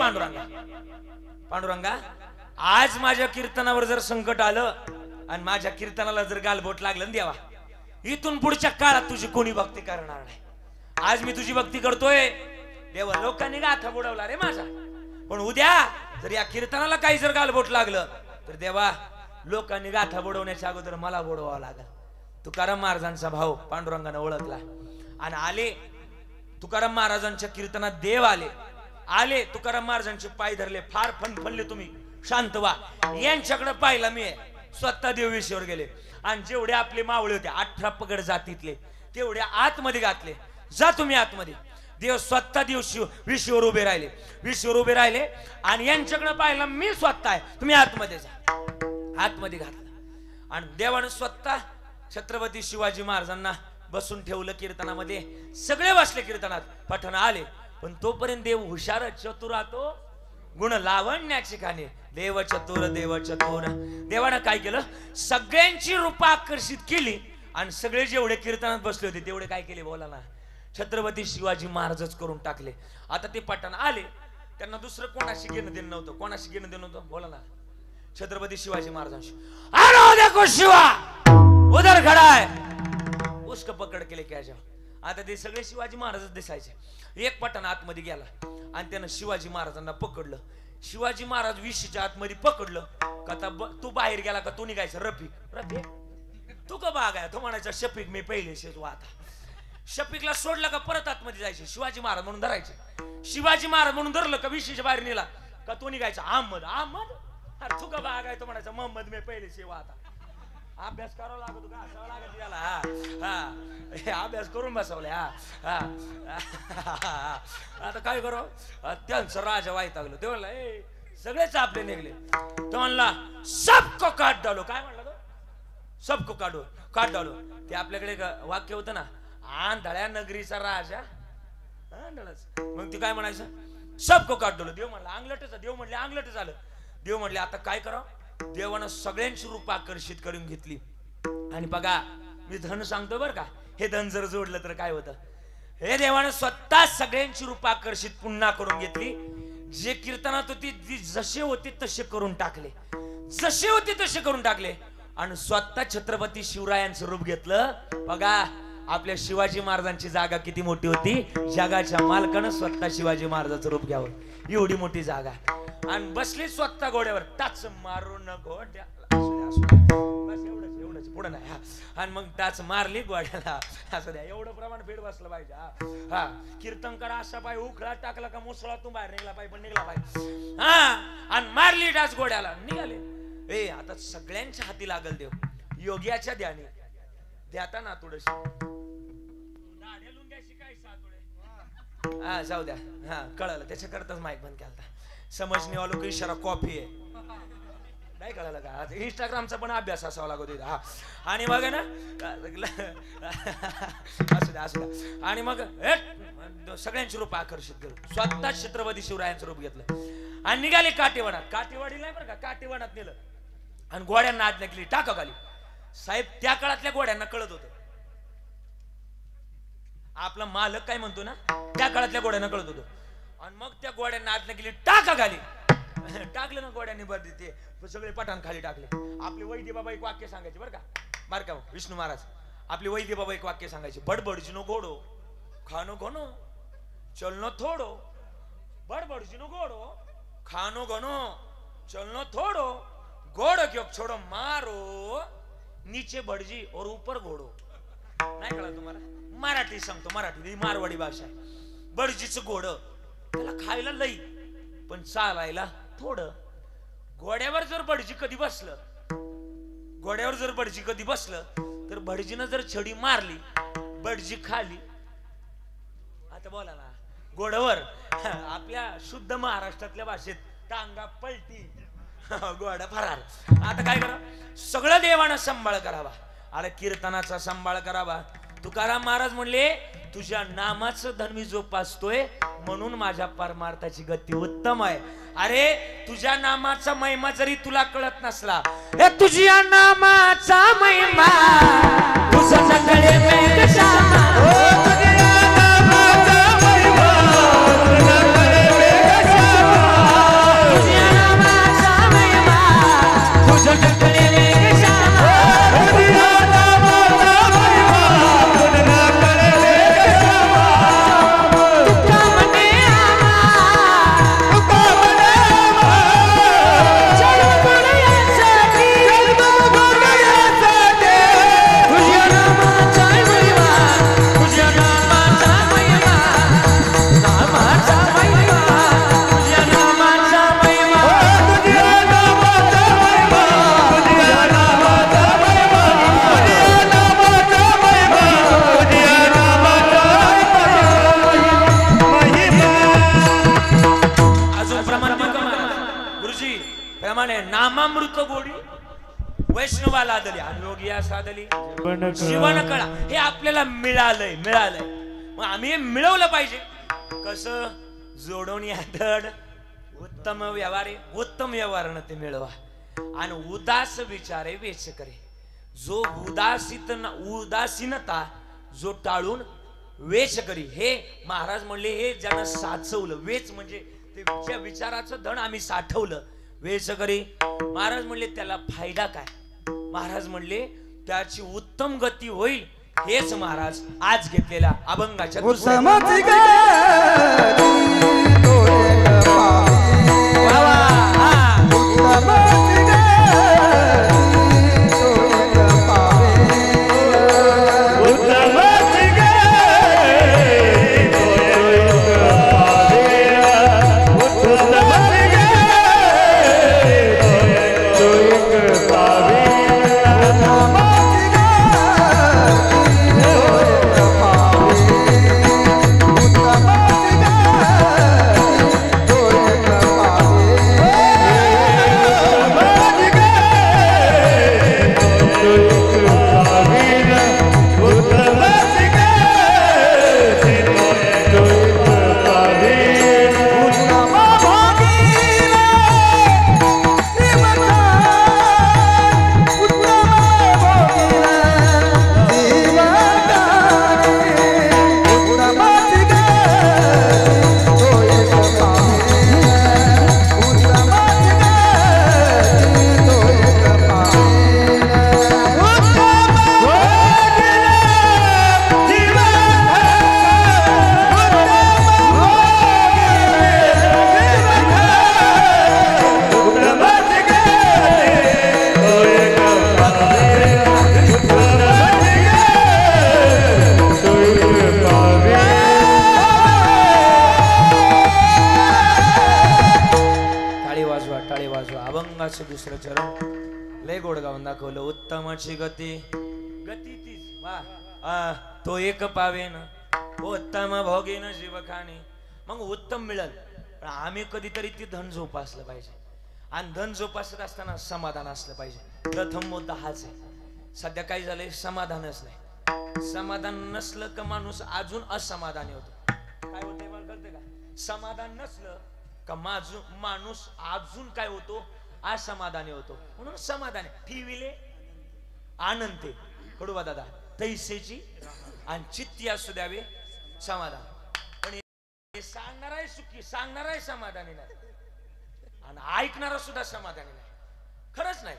Speaker 2: पांडुरंगा, आज माझ्या कीर्तनावर जर संकट आलं आणि माझ्या कीर्तनाला जर गालबोट लागलं देवा, इथून पुढच्या काळात तुझी कोणी भक्ती करणार नाही. आज मी तुझी भक्ती करतोय देवा, लोकांनी गाथा बुडवला रे माझा. पण उद्या जर या कीर्तनाला काही जर गालबोट लागलं तर देवा, लोकांनी गाथा बुडवण्याच्या अगोदर मला बुडवावं लागल. तुकाराम महाराजांचा भाव पांडुरंगाने ओळखला आणि आले. तुकाराम महाराजांच्या कीर्तनात देव आले. तुकाराम महाराजांचे पाय धरले, फार फणफणले, तुम्ही शांत व्हा, यांच्याकडे पाहिला मी. स्वतः देव विषयावर गेले आणि जेवढे आपले मावळे होते 18 पगड जातीतले तेवढे आतमध्ये घातले. जा तुम्ही आतमध्ये. देव स्वतः विषयावर उभे राहिले आणि यांच्याकडे पाहिलं मी स्वतः आहे, तुम्ही आतमध्ये जा. आतमध्ये घातलं आणि देवानं स्वतः छत्रपती शिवाजी महाराजांना बसून ठेवलं कीर्तनामध्ये. सगळे बसले कीर्तनात, पठण आले. पण तोपर्यंत देव हुशार चतुर राहतो, गुण लावण्याचे खाणे. देव चतुर. देवानं काय केलं? सगळ्यांची रूप आकर्षित केली आणि सगळे जेवढे कीर्तनात बसले होते तेवढे काय केले बोला ना, छत्रपती शिवाजी महाराजच करून टाकले. आता ते पठण आले. त्यांना दुसरं कोणाशी घेणं देणं नव्हतं. कोणाशी घेणं देणं नव्हतं बोला ना, छत्रपती शिवाजी महाराजांशी. अरे देखो शिवा उधर खड़ा है, उसको पकड केले क्या जाओ. आता ते सगळे शिवाजी महाराजच दिसायचे. एक पठाण आतमध्ये गेला आणि त्यानं शिवाजी महाराजांना पकडलं. शिवाजी महाराज विशीच्या आतमध्ये पकडलं का तू बाहेर गेला का तू निघायचं. रफिक रफिक तू का बागाय, तो म्हणायचा शफिक मी पहिले शेतू. आता शफिकला सोडलं का परत आतमध्ये जायचे. शिवाजी महाराज म्हणून धरायचे. शिवाजी महाराज म्हणून धरलं का विशीच्या बाहेर नेला का तो निघायचा. अहमद अहमद अरे तू का बागाय, तो म्हणायचा मोहम्मद मी पहिले शेवा. आता अभ्यास करावा लागतो का असावं लागत त्याला. हा अभ्यास करून बसवले. हा आता काय करू. त्यांचं राजा वाईटागलं. ते म्हणला ए सगळेच आपले निघले. तो म्हणला सबको काट डालो. काय म्हणला तो, सबको काट डालो. ते आपल्याकडे वाक्य होतं ना, आंधळ्या नगरीचा राजा आंधळाच. मग ते काय म्हणायचं, सबको काट डालो. देव म्हणला अंगलटच. देव म्हणले अंगलट झालं. देव म्हणले आता काय करावं. देवानं सगळ्यांची रूप आकर्षित करून घेतली. आणि बघा मी धन सांगतो बर का, हे धन जर जोडलं तर काय होतं. हे देवानं स्वतः सगळ्यांची रूप आकर्षित पुन्हा करून घेतली. जे कीर्तनात होती ती जसे होते तसे करून टाकले. जसे होते तसे करून टाकले आणि स्वतः छत्रपती शिवरायांचं रूप घेतलं. बघा आपल्या शिवाजी महाराजांची जागा किती मोठी होती. जगाच्या मालकानं स्वतः शिवाजी महाराजाचं रूप घ्यावं एवढी मोठी जागा. आणि बसले स्वतः घोड्यावर. टाच मारून घोड्या बस एवढंच एवढंच पुढे नाही. आणि मग टाच मारली घोड्याला. असं द्या एवढं प्रमाण फेड बसलं पाहिजे. हा कीर्तनकार असा पाहिजे उखळा टाकला का मुसळातून बाहेर निघला पाहिजे. पण निघला पाहिजे. हा आणि मारली टाच घोड्याला निघाले. ए आता सगळ्यांच्या हाती लागल देव. योग्याच्या ध्यानी द्याता ना थोडशी हा जाऊ द्या. हा कळलं त्याच्याकरताच माईक बंद केला. समजणे वालो की इशारा कॉफी आहे. नाही कळलं का. इंस्टाग्रामचा पण अभ्यास असावा लागतो. हा आणि मग ना असू द्या असू द्या. आणि मग सगळ्यांचे रूप आकर्षित केलं. स्वतः छत्रपती शिवरायांचं रूप घेतलं आणि निघाले काटेवाडात. काटेवाडी नाही बरं का, काटेवाडात नेलं आणि घोड्यांना आज्ञा केली टाका खाली. साहेब त्या काळातल्या घोड्यांना कळत होतं. आपला मालक काय म्हणतो ना, त्या काळातल्या घोड्यांना कळत होतं. आणि मग त्या घोड्यांना आज्ञा केली टाका खाली. टाकलं ना घोड्यांनी बरं. ते सगळे पठाण खाली टाकले. आपले वैद्य बाबा एक वाक्य सांगायचे बरं का विष्णू महाराज. आपले वैद्य बाबा एक वाक्य सांगायचे. बडबडजीनो घोडो खानो घनो चलनो थोडो. बडबडजीनो घोडो खानो घनो चलनो थोडो. घोड़ो क्यों छोड़ो मारो नीचे बडजी और ऊपर घोडो. नाही कळलं तुम्हाला. मराठी सांगतो. मराठी मारवाडी भाषा आहे. बडजीचं घोडं त्याला खायला लई पण चालायला थोडं. घोड्यावर जर बडजी कधी बसलं, घोड्यावर जर बडजी कधी बसलं तर बडजीनं जर छडी मारली बडजी खाली. आता बोला ना घोड्यावर आपल्या शुद्ध महाराष्ट्रातल्या भाषेत टांगा पलटी घोडा फरार. आता काय करा सगळं देवानं सांभाळ करावा. अरे कीर्तनाचा सांभाळ करावा. तुकाराम महाराज म्हणले तुझ्या नामाचं धन मी जोपासतोय म्हणून माझ्या परमार्थाची गती उत्तम आहे. अरे तुझ्या नामाचा महिमा जरी तुला कळत नसला, हे तुझ्या नामाचा महिमा तुझं सगळे मेघश्यामा. नामामृत गोडी वैष्णवाला आदली अनुयोगिया साधली जीवन कळा. हे आपल्याला मिळालंय. मग आम्ही हे मिळवलं पाहिजे. कसं जोडून धड उत्तम व्यवहारे उत्तम व्यवहारानं ते मिळवा. आणि उदास विचारे वेच करे. जो उदासीनता जो टाळून वेच करी. हे महाराज म्हणले हे ज्यानं साचवलं. वेच म्हणजे त्या विचाराचं धन आम्ही साठवलं वेळचं करी. महाराज म्हणले त्याला फायदा काय? महाराज म्हणले त्याची उत्तम गती होईल. हेच महाराज आज घेतलेल्या अभंगाच्या दुसरं चरण लय गोड गाऊन दाखवलं. उत्तमाची गती गती तीच वा तो एक पावेन उत्तम भोगेन जीवखाने. मग उत्तम मिळेल पण आम्ही कधीतरी ती धन जोपासलं पाहिजे. आणि धन जोपासत असताना समाधान असलं पाहिजे. प्रथम मुद्दा हाच आहे. सध्या काय झालंय? समाधानच नाही. समाधान नसलं का माणूस अजून असमाधानी होतो. काय होतंय मला कळतंय का? समाधान नसलं का माणूस अजून काय होतो? असमाधानी होतो. म्हणून समाधान ठेविले आनंदे कडूबा दादा तैसेची आणि चित्ती असू द्यावे समाधान. पण हे सांगणार आहे सुखी, सांगणार आहे समाधानी नाही आणि ऐकणारा सुद्धा समाधानी नाही. खरंच नाही.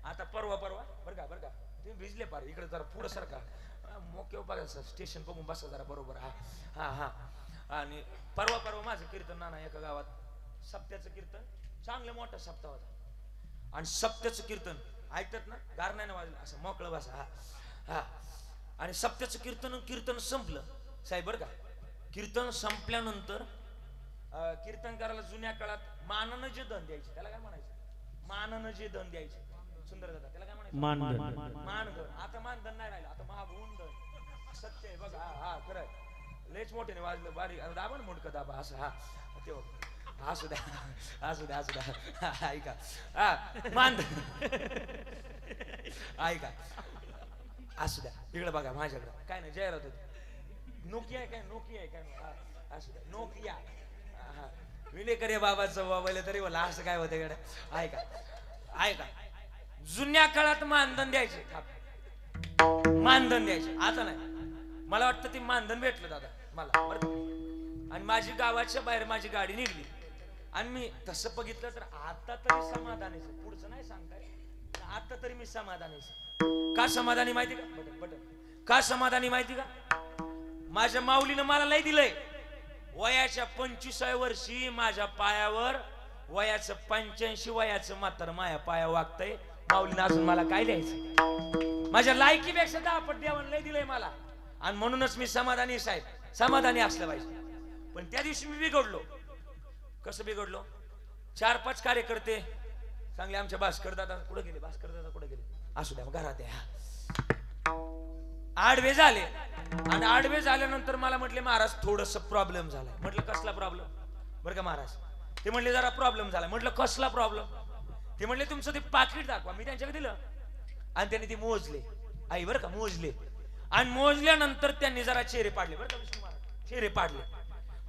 Speaker 2: आता परवा बरं का तुम्ही भिजले पार इकडे जरा पुढं सारखा मोके बघा स्टेशन बघून बसा जरा बरोबर. हा हा आणि परवा माझं कीर्तन नाना एका गावात सप्त्याचं कीर्तन चांगलं मोठा सप्ताह होता. आणि सप्त्याचं कीर्तन ऐकतात ना गार नाही वाजलं असं मोकळं बसा. हा आणि सप्त्याचं कीर्तन संपलं साहेब बरं का. कीर्तन संपल्यानंतर कीर्तन करायला जुन्या काळात मानानं जे धन द्यायचे त्याला काय म्हणायचं? मानानं जे धन द्यायचे सुंदर दादा त्याला काय म्हणायचं? मानधन. आता मानधन नाही राहिलं, आता महागुण धन. सत्य आहे बघा. हा खरंय. लयच मोठ्याने वाजलं बारीक दाबा ना मुंडकं दाबा असं. हा तेव्हा असू द्या ऐका. हा मानधन ऐका असू द्या. इकडे बघा माझ्याकडे काय नाही जाहिरात होती. नोकिया आहे काय असू द्या नोकिया. हा विलेकर बाबाचं मोबाईल तरी बोला असं काय होतं कडे. ऐका जुन्या काळात मानधन द्यायचे. आता नाही. मला वाटतं ते मानधन भेटलं दादा मला बरं. आणि माझी गावाच्या बाहेर माझी गाडी निघली आणि मी तसं बघितलं तर आता तरी समाधानी. पुढचं नाही सांगताय. आता तरी मी समाधानी. का समाधानी माहिती का? का समाधानी माहिती का? माझ्या माऊलीनं मला लय दिलंय. वयाच्या 25व्या वर्षी माझ्या पायावर वयाचं 85 वयाचं म्हातार माया पाया वागतय. माऊलीनं अजून मला काय द्यायचं? माझ्या लायकीपेक्षा 10 पट देवानं लय दिलंय मला. आणि म्हणूनच मी समाधानी साहेब. समाधानी असलं पाहिजे. पण त्या दिवशी मी बिघडलो. कसं बिघडलो? 4-5 कार्यकर्ते चांगले आमच्या भास्कर दादा कुठे गेले असू द्या घरात आडवे झाले. आणि आडवे झाल्यानंतर मला म्हटले महाराज थोडस प्रॉब्लेम झालाय. म्हटलं कसला प्रॉब्लेम? बरं का महाराज ते म्हणले जरा प्रॉब्लेम झाला. म्हटलं कसला प्रॉब्लेम? ते म्हणले तुमचं ते पाकिट दाखवा. मी त्यांच्याकडे दिलं आणि त्यांनी ते मोजले. आई बरं का मोजले. आणि मोजल्यानंतर त्यांनी जरा चेहरे पाडले. बरं का चेहरे पाडले.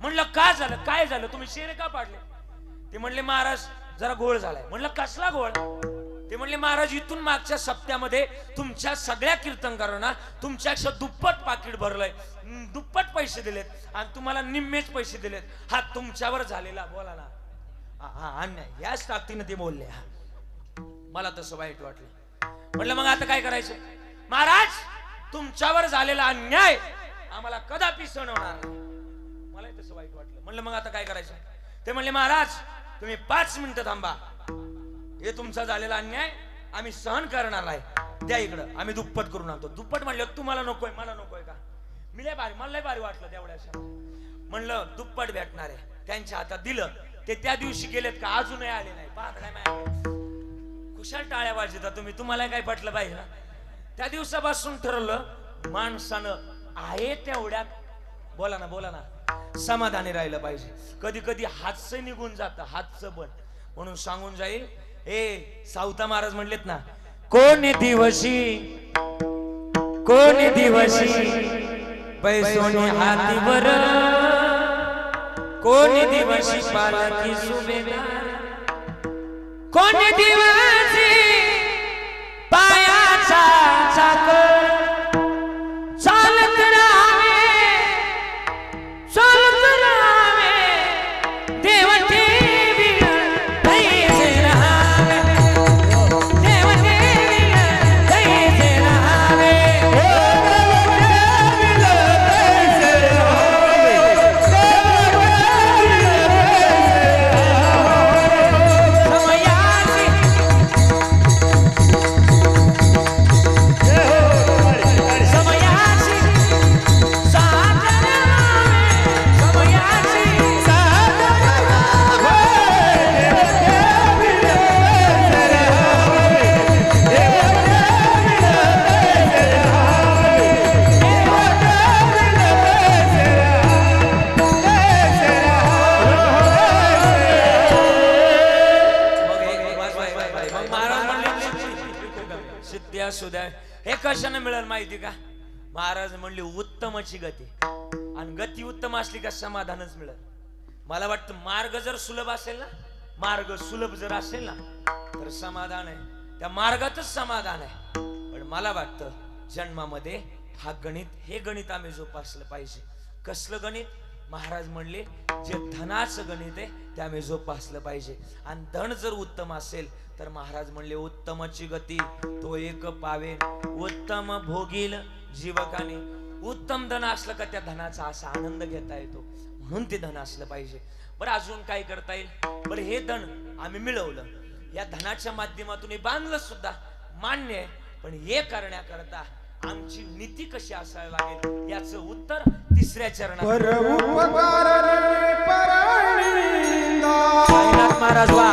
Speaker 2: म्हणलं का झालं? काय झालं? तुम्ही चेहरे का पाडले? ते म्हणले महाराज जरा गोळ झालाय. म्हणलं कसला गोळ? ते म्हणले महाराज इथून मागच्या सप्त्यामध्ये तुमच्या सगळ्या कीर्तनकारांना तुमच्यापेक्षा दुप्पट पाकिट भरलंय, दुप्पट पैसे दिलेत आणि तुम्हाला निम्मेच पैसे दिलेत. हा तुमच्यावर झालेला बोला ना अन्याय. याच ताकदीनं ते बोलले. मला तसं वाईट वाटलं. म्हटलं मग आता काय करायचं महाराज, तुमच्यावर झालेला अन्याय आम्हाला कदापि सहन होणार नाही. मला तसं वाईट वाटलं. म्हणलं मग आता काय करायचं. ते म्हणले महाराज तुम्ही 5 मिनिटं थांबा, हे तुमचा झालेला अन्याय आम्ही सहन करणार आहे, द्या इकडं, आम्ही दुप्पट करून आणतो. दुप्पट म्हणलं तुम्हाला नकोय मला नकोय का. मी लय भारी, मला लय भारी वाटलं तेवढ्याशा. म्हणलं दुप्पट भेटणार आहे. त्यांच्या हातात दिलं. ते त्या दिवशी गेलेत का अजूनही आले नाही. पाहता काय माहिती कुशाल टाळ्या वाजवता तुम्ही, तुम्हाला काय पटलं पाहिजे ना. त्या दिवसापासून ठरवलं माणसानं आहे तेवढ्यात बोला ना समाधानी राहिलं पाहिजे. कधी कधी हातचं निघून जातं, हातचं पण म्हणून सांगून जाईल. ए सावता महाराज म्हणलेत ना, कोणी दिवशी पैसोनी हातीवर, कोणी दिवशी पालकी सुभेदार, कोणी दिवशी पायाचा चाकर, चालत राहावे देव ठेविल तैसे राहावे, देव ठेविल तैसे राहावे, हे कशाने मिळेल माहिती का. महाराज म्हणले उत्तमाची गती, आणि गती उत्तम असली का समाधानच मिळेल. मला वाटतं मार्ग जर सुलभ असेल ना, मार्ग सुलभ जर असेल ना तर समाधान आहे, त्या मार्गातच समाधान आहे. पण मला वाटतं जन्मामध्ये हा गणित, हे गणित आम्ही जोपासलं पाहिजे. कसलं गणित. महाराज म्हणले जे धनाचं गणित आहे ते आम्ही जोपासलं पाहिजे. आणि धन जर उत्तम असेल तर महाराज म्हणले उत्तमाची गती तो एक पावेन, उत्तम भोगील जीवकाने. उत्तम धन असलं का त्या धनाचा असा आनंद घेता येतो, म्हणून ते धन असलं पाहिजे. बरं अजून काय करता येईल. बरं हे धन आम्ही मिळवलं, या धनाच्या माध्यमातून हे बांधलं सुद्धा मान्य आहे, पण हे करण्याकरता आमची नीती कशी असायला लागेल याचं उत्तर 3ऱ्या चरणात. महाराज वा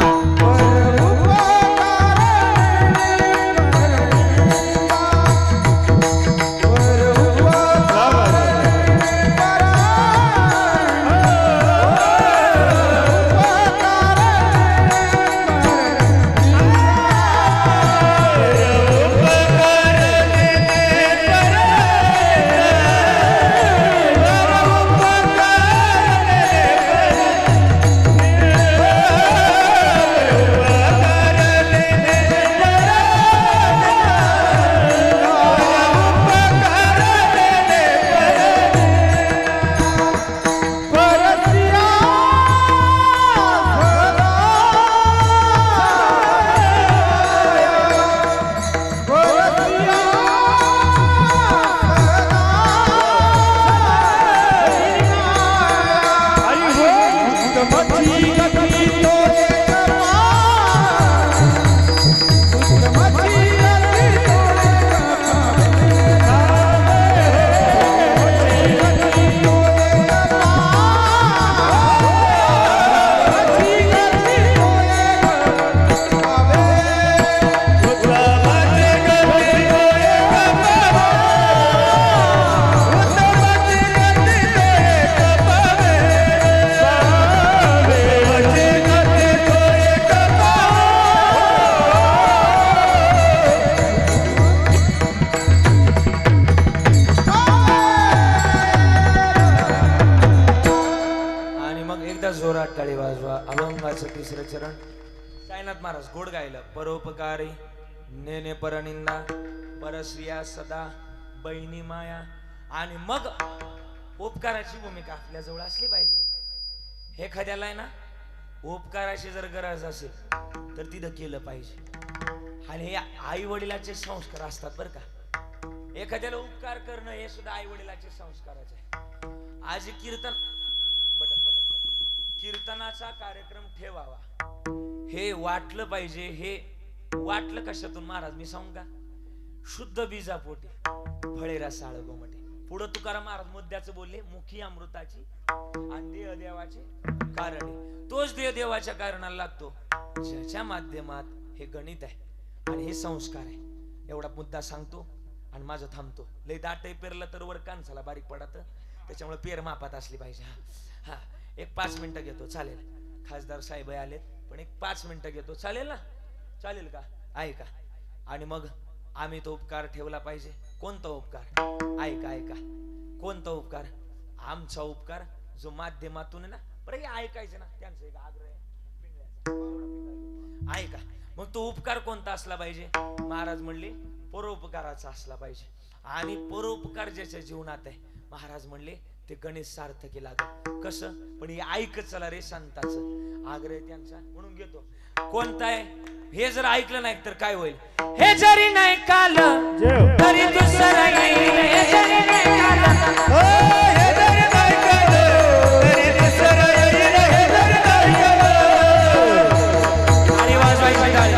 Speaker 2: साईनाथ महाराज गोड गायलं. परोपकारी नेने परनिंदा परस्त्रिया सदा बहिणी माया. आणि मग उपकाराची भूमिका आपल्या जवळ असली पाहिजे. एखाद्याला आहे ना उपकाराची जर गरज असेल तर तिथं केलं पाहिजे. आणि हे आई वडिलाचे संस्कार असतात बरं का. एखाद्याला उपकार करणं हे सुद्धा आई वडिलाचे संस्कारच आहे. आज कीर्तनाचा कार्यक्रम ठेवावा हे वाटलं पाहिजे. हे वाटलं कशातून महाराज मी सांगू का. शुद्ध बीजापोटी फळे रसाळ गोमटे. पुढं तुकाराम महाराज मुद्द्याचं बोलले. मुखी अमृताची आणि देह देवाचे कारणे. तोच देह देवाच्या कारणाला लागतो ज्याच्या माध्यमात हे गणित आहे आणि हे संस्कार आहे. एवढा मुद्दा सांगतो आणि माझं थांबतो. लय दाट पेरलं तर वर कांसाला बारीक पडत. त्याच्यामुळे पेर मापात असली पाहिजे. हा एक 5 मिनिटं घेतो चालेल. खासदार साहेब आलेत पण एक 5 मिनिटं घेतो चालेल ना. चालेल का. ऐका. आणि मग आम्ही तो उपकार ठेवला पाहिजे. कोणता उपकार. ऐका ऐका. कोणता उपकार. आमचा उपकार जो माध्यमातून ना बरं ऐकायचं ना. त्यांचा एक आग्रह आहे. ऐका. मग तो उपकार कोणता असला पाहिजे. महाराज म्हणले परोपकाराचा असला पाहिजे. आणि परोपकार ज्याच्या जीवनात आहे महाराज म्हणले ते गणेश सार्थकी लागेल. कसं पण हे ऐकत चला रे संताचं. आग्रह त्यांचा म्हणून घेतो. कोणता आहे हे जर ऐकलं नाही तर काय होईल. हे जरी नाही काल तरी दुसरं येईल. हे जरी नाही काल हे जरी नाही काल तरी दुसरं येईल. हे जरी नाही काल आणि वाजवायची टाळी.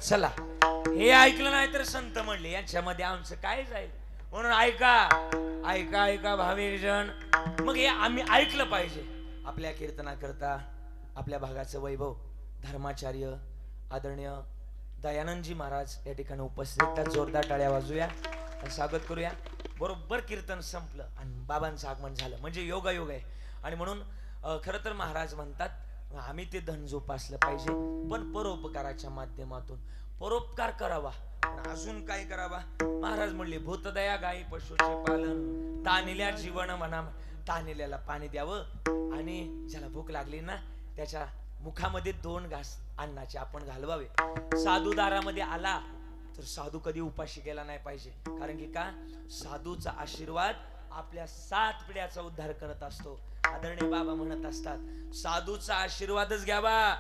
Speaker 2: चला हे ऐकलं नाही तर संत म्हणले यांच्यामध्ये आमचं काय जाईल. म्हणून ऐका ऐका ऐका भाविक जन. मग हे आम्ही ऐकलं पाहिजे. आपल्या कीर्तनाकरता आपल्या भागाचं वैभव धर्माचार्य आदरणीय दयानंदजी महाराज या ठिकाणी उपस्थित आहेत. जोरदार टाळ्या वाजूया आणि स्वागत करूया. बरोबर कीर्तन संपलं आणि बाबांचं आगमन झालं म्हणजे योगायोग आहे. आणि म्हणून खरं तर महाराज म्हणतात आम्ही ते धन जोपासलं पाहिजे पण परोपकाराच्या माध्यमातून. परोपकार करावा अजून काय करावा. महाराज म्हणले भूतदया गायी पशुचे पालन तानिल्या जीवन म्हणा. तानिल्याला पाणी द्यावं आणि ज्याला भूक लागली ना त्याच्या मुखामध्ये 2 घास अन्नाचे आपण घालवावे. साधू दारामध्ये आला तर साधू कधी उपाशी गेला नाही पाहिजे. कारण की का, साधूचा आशीर्वाद आपल्या 7 पिढ्याचा उद्धार करत असतो. आदरणीय बाबा म्हणत असतात साधूचा आशीर्वादच घ्यावा.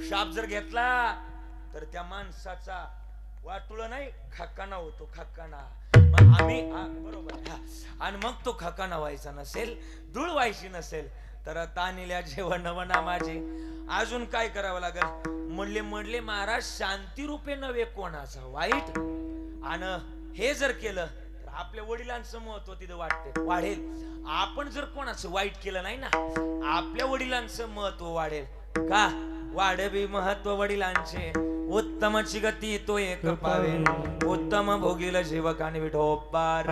Speaker 2: शाप जर घेतला तर त्या माणसाचा वाटुळ नाही खक्काना होतो, खक्काना. मग आम्ही बरोबर आणि मग तो खक्काना व्हायचा नसेल, धूळ व्हायची नसेल तर तानिल्या जेवण वना माझे. अजून काय करावं लागेल? म्हणले महाराज शांती रूपे नव्हे कोणाचा वाईट. आणि हे जर केलं तर आपल्या वडिलांचं महत्व तिथं वाढेल. आपण जर कोणाचं वाईट केलं नाही ना, आपल्या वडिलांचं महत्व वाढेल. का वाढवी महत्व वडिलांचे, उत्तमची गती तो एक पावे, उत्तम भोगील जीवकाने विठोबार.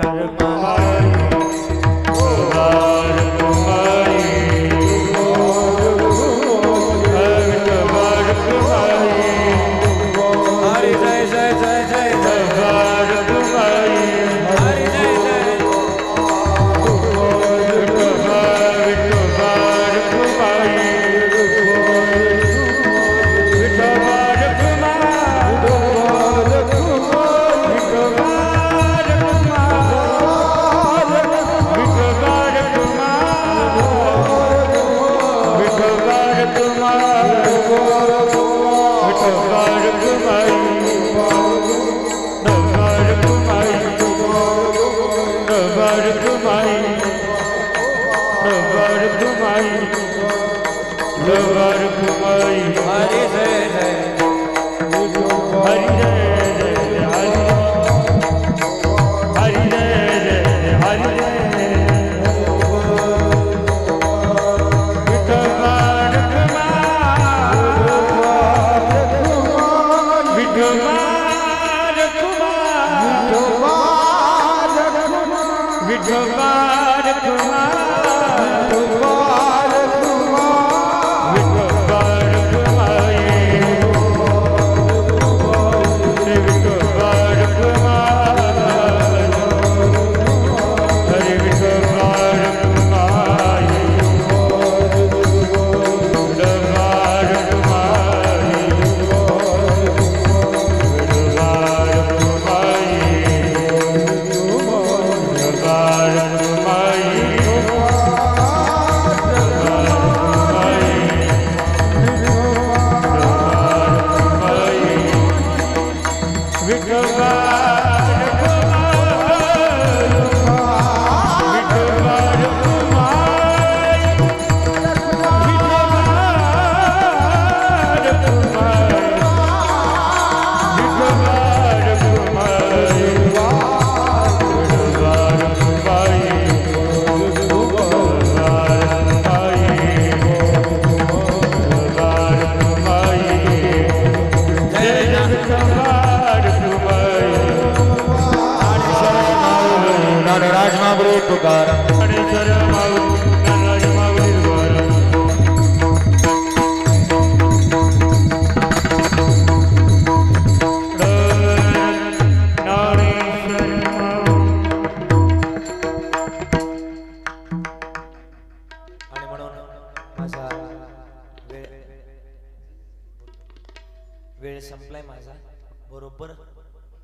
Speaker 2: हरी जय जय जय जय जय हरी जय जय. वेळ संपलाय माझा. बरोबर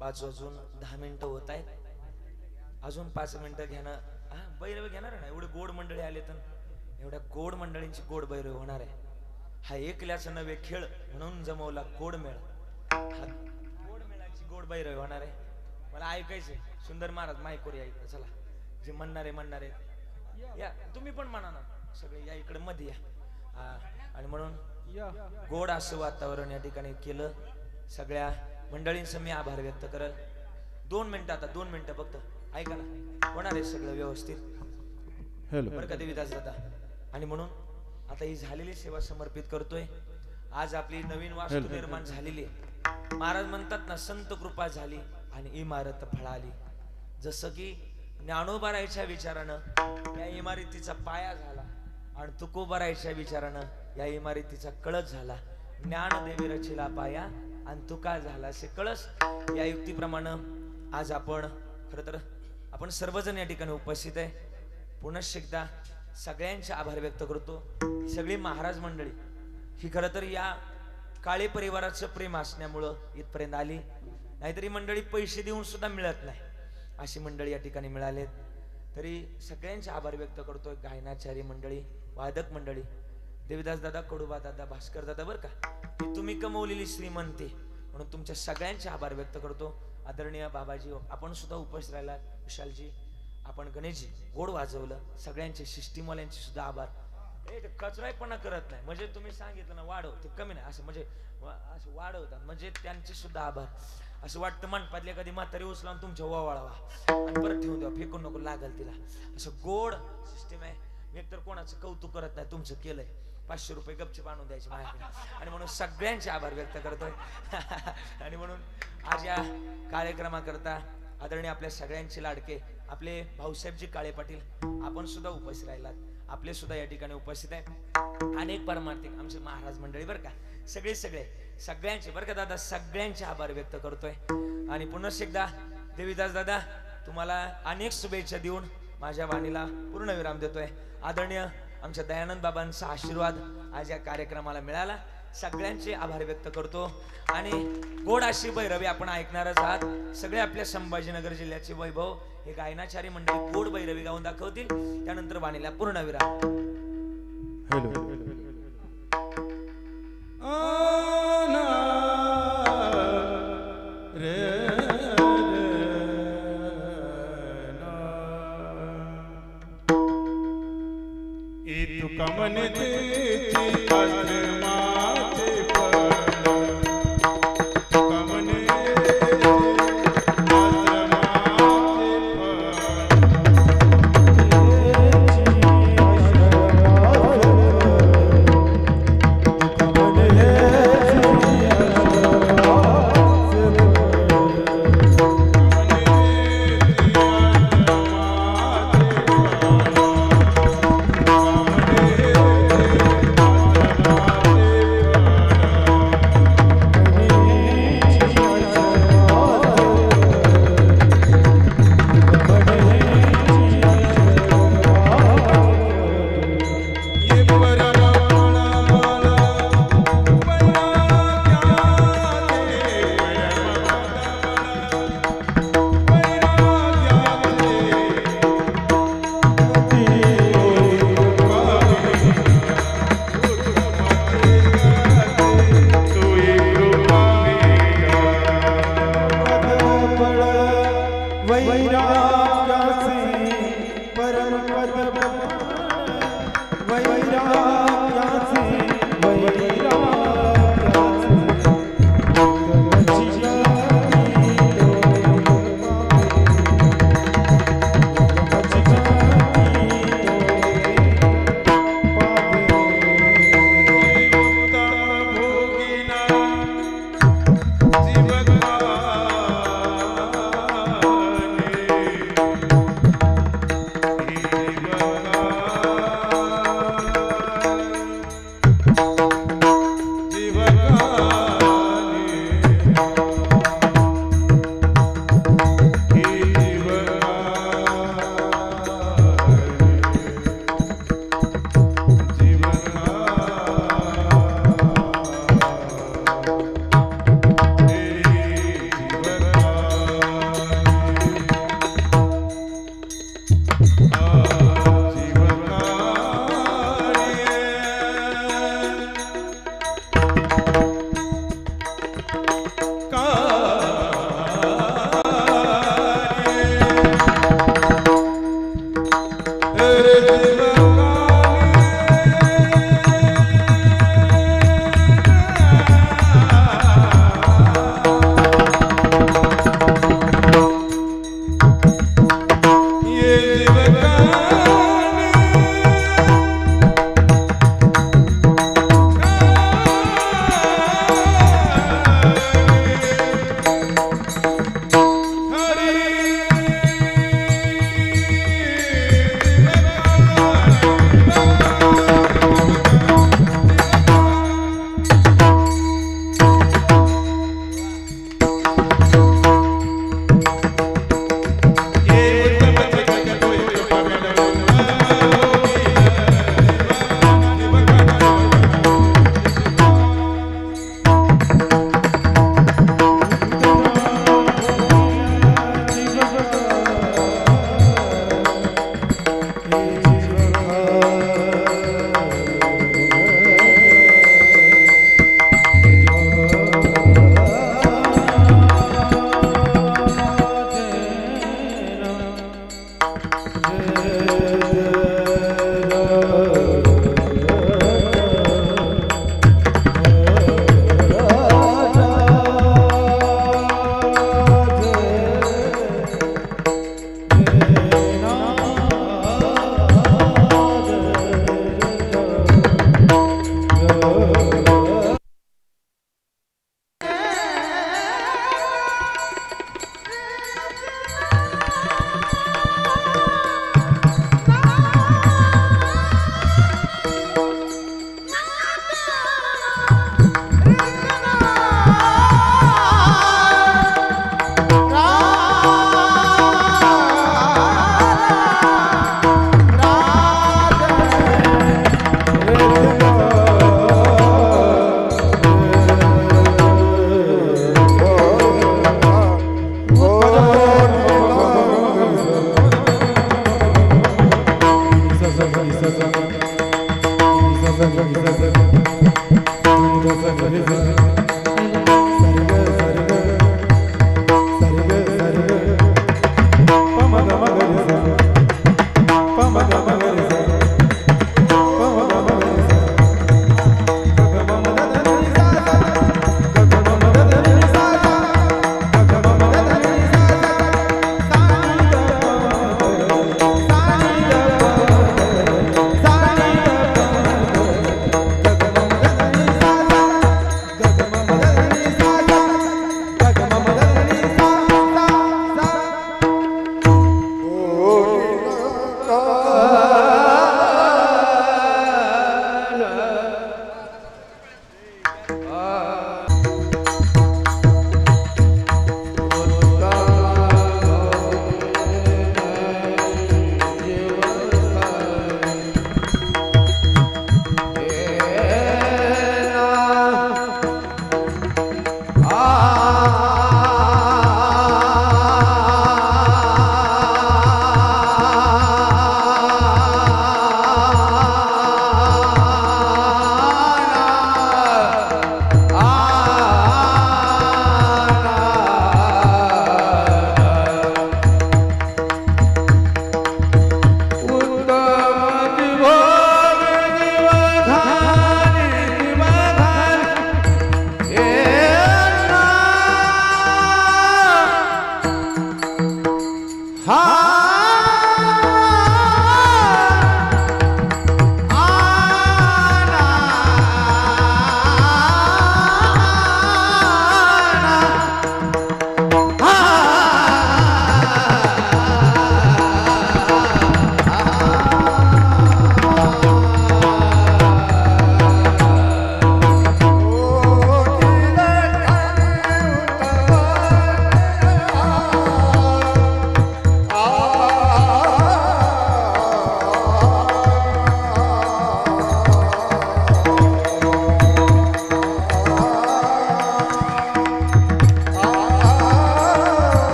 Speaker 2: 5 वाजून 10 मिनिटं होत आहेत. अजून 5 मिनिटं घेणं. बैरव घेणार ना, एवढे गोड मंडळी आले तर एवढ्या गोड मंडळींची गोड बैरव होणार आहे. हा एकल्याचा नव्हे खेळ म्हणून जमवला गोड मेळ. हा गोड मेळाची गोड बैरव होणार आहे. मला ऐकायचंय. सुंदर महाराज माईकोर या इकडे. चला जे म्हणणारे या, तुम्ही पण म्हणा ना, सगळे या इकडे मध्ये या. आणि म्हणून गोड असं वातावरण या ठिकाणी केलं. सगळ्या मंडळींचं मी आभार व्यक्त करल. 2 मिनिटं, आता 2 मिनिटं फक्त ऐका ना, होणार आहे सगळं व्यवस्थित. बरं का देवीदास दादा. आणि म्हणून आता ही झालेली सेवा समर्पित करतोय. आज आपली नवीन वास्तू निर्माण झालेली आहे. महाराज म्हणतात ना, संत कृपा झाली आणि इमारत फळाली. जसं की ज्ञानोबारायच्या विचारानं या इमारतीचा पाया झाला आणि तुकोबारायच्या विचारानं या इमारतीचा कळस झाला. ज्ञानदेवी रचिला पाया आणि तुका झाला असे कळस. या युक्तीप्रमाणे आज आपण खरं तर आपण सर्वजण या ठिकाणी उपस्थित आहे. पुनश्च एकदा सगळ्यांचे आभार व्यक्त करतो. सगळी महाराज मंडळी ही खरं तर या काळे परिवाराचं प्रेम असण्यामुळं इथपर्यंत आली, नाहीतरी मंडळी पैसे देऊन सुद्धा मिळत नाही अशी मंडळी या ठिकाणी मिळालेत. तरी सगळ्यांचे आभार व्यक्त करतोय. गायनाचारी मंडळी, वादक मंडळी, देवीदास दादा, कडुबा दादा, भास्कर दादा, बरं का, की तुम्ही कमवलेली श्रीमंती म्हणून तुमच्या सगळ्यांचे आभार व्यक्त करतो. आदरणीय बाबाजी, आपण सुद्धा उपस्थित राहिला, विशालजी, आपण गणेशजी गोड वाजवलं, सगळ्यांचे शिष्टीवाल्यांचे सुद्धा आभार. कचराईपणा करत नाही, म्हणजे तुम्ही सांगितलं ना वाढव, ते कमी नाही, असं म्हणजे असं वाढवतात, म्हणजे त्यांचे सुद्धा आभार. असं वाटतं मंडपातली एखादी म्हातारी उचलावून तुमच्या ओवाळावा आणि परत ठेवून द्यावा, फेकून नको लागल तिला, असं गोड सिस्टीम आहे. मी एकतर कोणाचं कौतुक करत नाही, तुमचं केलंय, 500 रुपये गपचूप आणून द्यायचे माझ्याकडे, आणि म्हणून सगळ्यांचे आभार व्यक्त करतोय. आणि म्हणून आज या कार्यक्रमाकरता आदरणीय आपल्या सगळ्यांचे लाडके आपले भाऊसाहेबजी काळे पाटील, आपण सुद्धा उपस्थित राहिलात, आपले सुद्धा या ठिकाणी उपस्थित आहे. अनेक परमार्थिक आमचे महाराज मंडळी, बरं का, सगळ्यांचे बरं का दादा, सगळ्यांचे आभार व्यक्त करतोय. आणि पुन्हा एकदा देवीदास दादा, तुम्हाला अनेक शुभेच्छा देऊन माझ्या वाणीला पूर्ण विराम देतोय. आदरणीय आमच्या दयानंद बाबांचा आशीर्वाद आज या कार्यक्रमाला मिळाला, सगळ्यांचे आभार व्यक्त करतो. आणि गोड अशी भैरवी आपण ऐकणारच आहात. सगळे आपल्या संभाजीनगर जिल्ह्याचे वैभव हे गायनाचारी मंडळी गोड भैरवी गाऊन दाखवतील, त्यानंतर वाणीला पूर्ण विराम.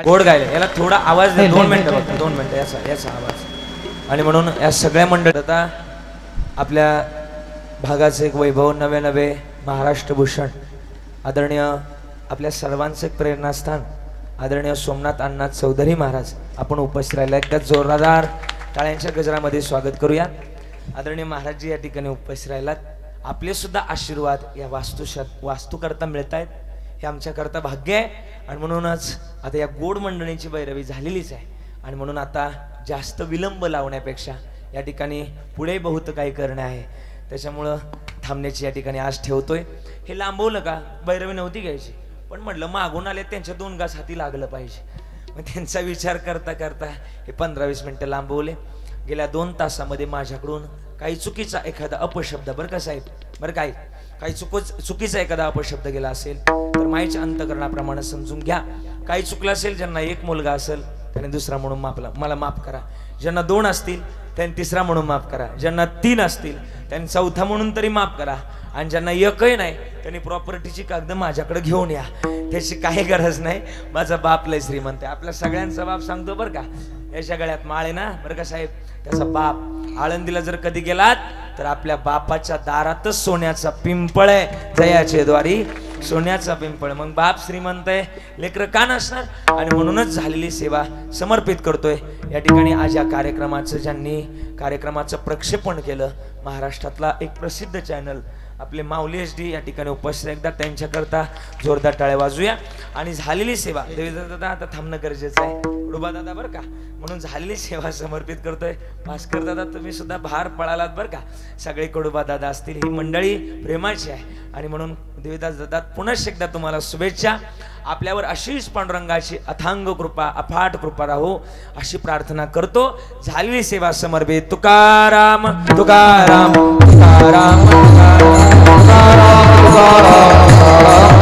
Speaker 2: गोड गायले याला थोडा आवाज दे 2 मिनिटं बघ 2 मिनिटं याचा आवाज आणि म्हणून या सगळ्या मंडळात आता आपल्या भागाचे एक वैभव नवे महाराष्ट्र भूषण आदरणीय आपल्या सर्वांचे एक प्रेरणास्थान आदरणीय सोमनाथ अण्णा चौधरी महाराज आपण उपस्थित राहिला एकदा जोरदार टाळ्यांच्या गजरामध्ये स्वागत करूया आदरणीय महाराजजी या ठिकाणी उपस्थित राहिलात आपले सुद्धा आशीर्वाद या वास्तुकरता मिळत आहेत हे आमच्याकरता भाग्य आहे आणि म्हणूनच आता या गोड मंडळींची बैरवी झालेलीच आहे आणि म्हणून आता जास्त विलंब लावण्यापेक्षा या ठिकाणी पुढे बहुत काही करणे आहे त्याच्यामुळं थांबण्याची या ठिकाणी आज ठेवतोय हे लांबवलं का बैरवी नव्हती घ्यायची पण म्हटलं मागून आले त्यांच्या 2 घास हाती लागलं पाहिजे मग त्यांचा विचार करता करता हे 15-20 मिनिटं लांबवले गेल्या 2 तासामध्ये माझ्याकडून काही चुकीचा एखादा अपशब्द बरं का साहेब बरं काय काही चुकीचा एखादा अपशब्द गेला असेल तर माईच्या अंतकरणाप्रमाणे समजून घ्या काही चुकलं असेल ज्यांना 1 मुलगा असेल त्याने दुसरा म्हणून मला माफ करा ज्यांना 2 असतील त्यांनी 3रा म्हणून माफ करा ज्यांना 3 असतील त्यांनी 4था म्हणून तरी माफ करा आणि ज्यांना एकही नाही त्यांनी प्रॉपर्टीची कागद माझ्याकडे घेऊन या त्याची काही गरज नाही माझा बाप लय श्रीमंत आहे आपल्या सगळ्यांचा बाप सांगतो बरं का याच्या गळ्यात माळ आहे ना बरं का साहेब त्याचा बाप आळंदीला जर कधी गेलात तर आपल्या बापाच्या दारातच सोन्याचा पिंपळ आहे जयाचे द्वारी सोन्याचा पिंपळ मग बाप श्रीमंत आहे लेकर का नसणार आणि म्हणूनच झालेली सेवा समर्पित करतोय या ठिकाणी आज या ज्यांनी कार्यक्रमाचं प्रक्षेपण केलं महाराष्ट्रातला एक प्रसिद्ध चॅनल आपले माऊली HD या ठिकाणी उपस्थित एकदा त्यांच्याकरता जोरदार टाळ्या वाजूया आणि झालेली सेवा देवीदादा दादा आता थांबणं गरजेचं आहे रुबा दादा बरं का म्हणून झालेली सेवा समर्पित करतोय भास्कर दादा तुम्ही सुद्धा बाहेर पळालात बरं का सगळे कडुबा दादा असतील ही मंडळी प्रेमाची आहे आणि म्हणून देवीदास दादा पुन्हा एकदा तुम्हाला शुभेच्छा आपल्यावर अशीच पांडुरंगाची अथांग कृपा अफाट कृपा राहो अशी प्रार्थना करतो झालेली सेवा समर्पित तुकाराम तुकाराम तुकाराम तुकाराम तुकाराम तुकाराम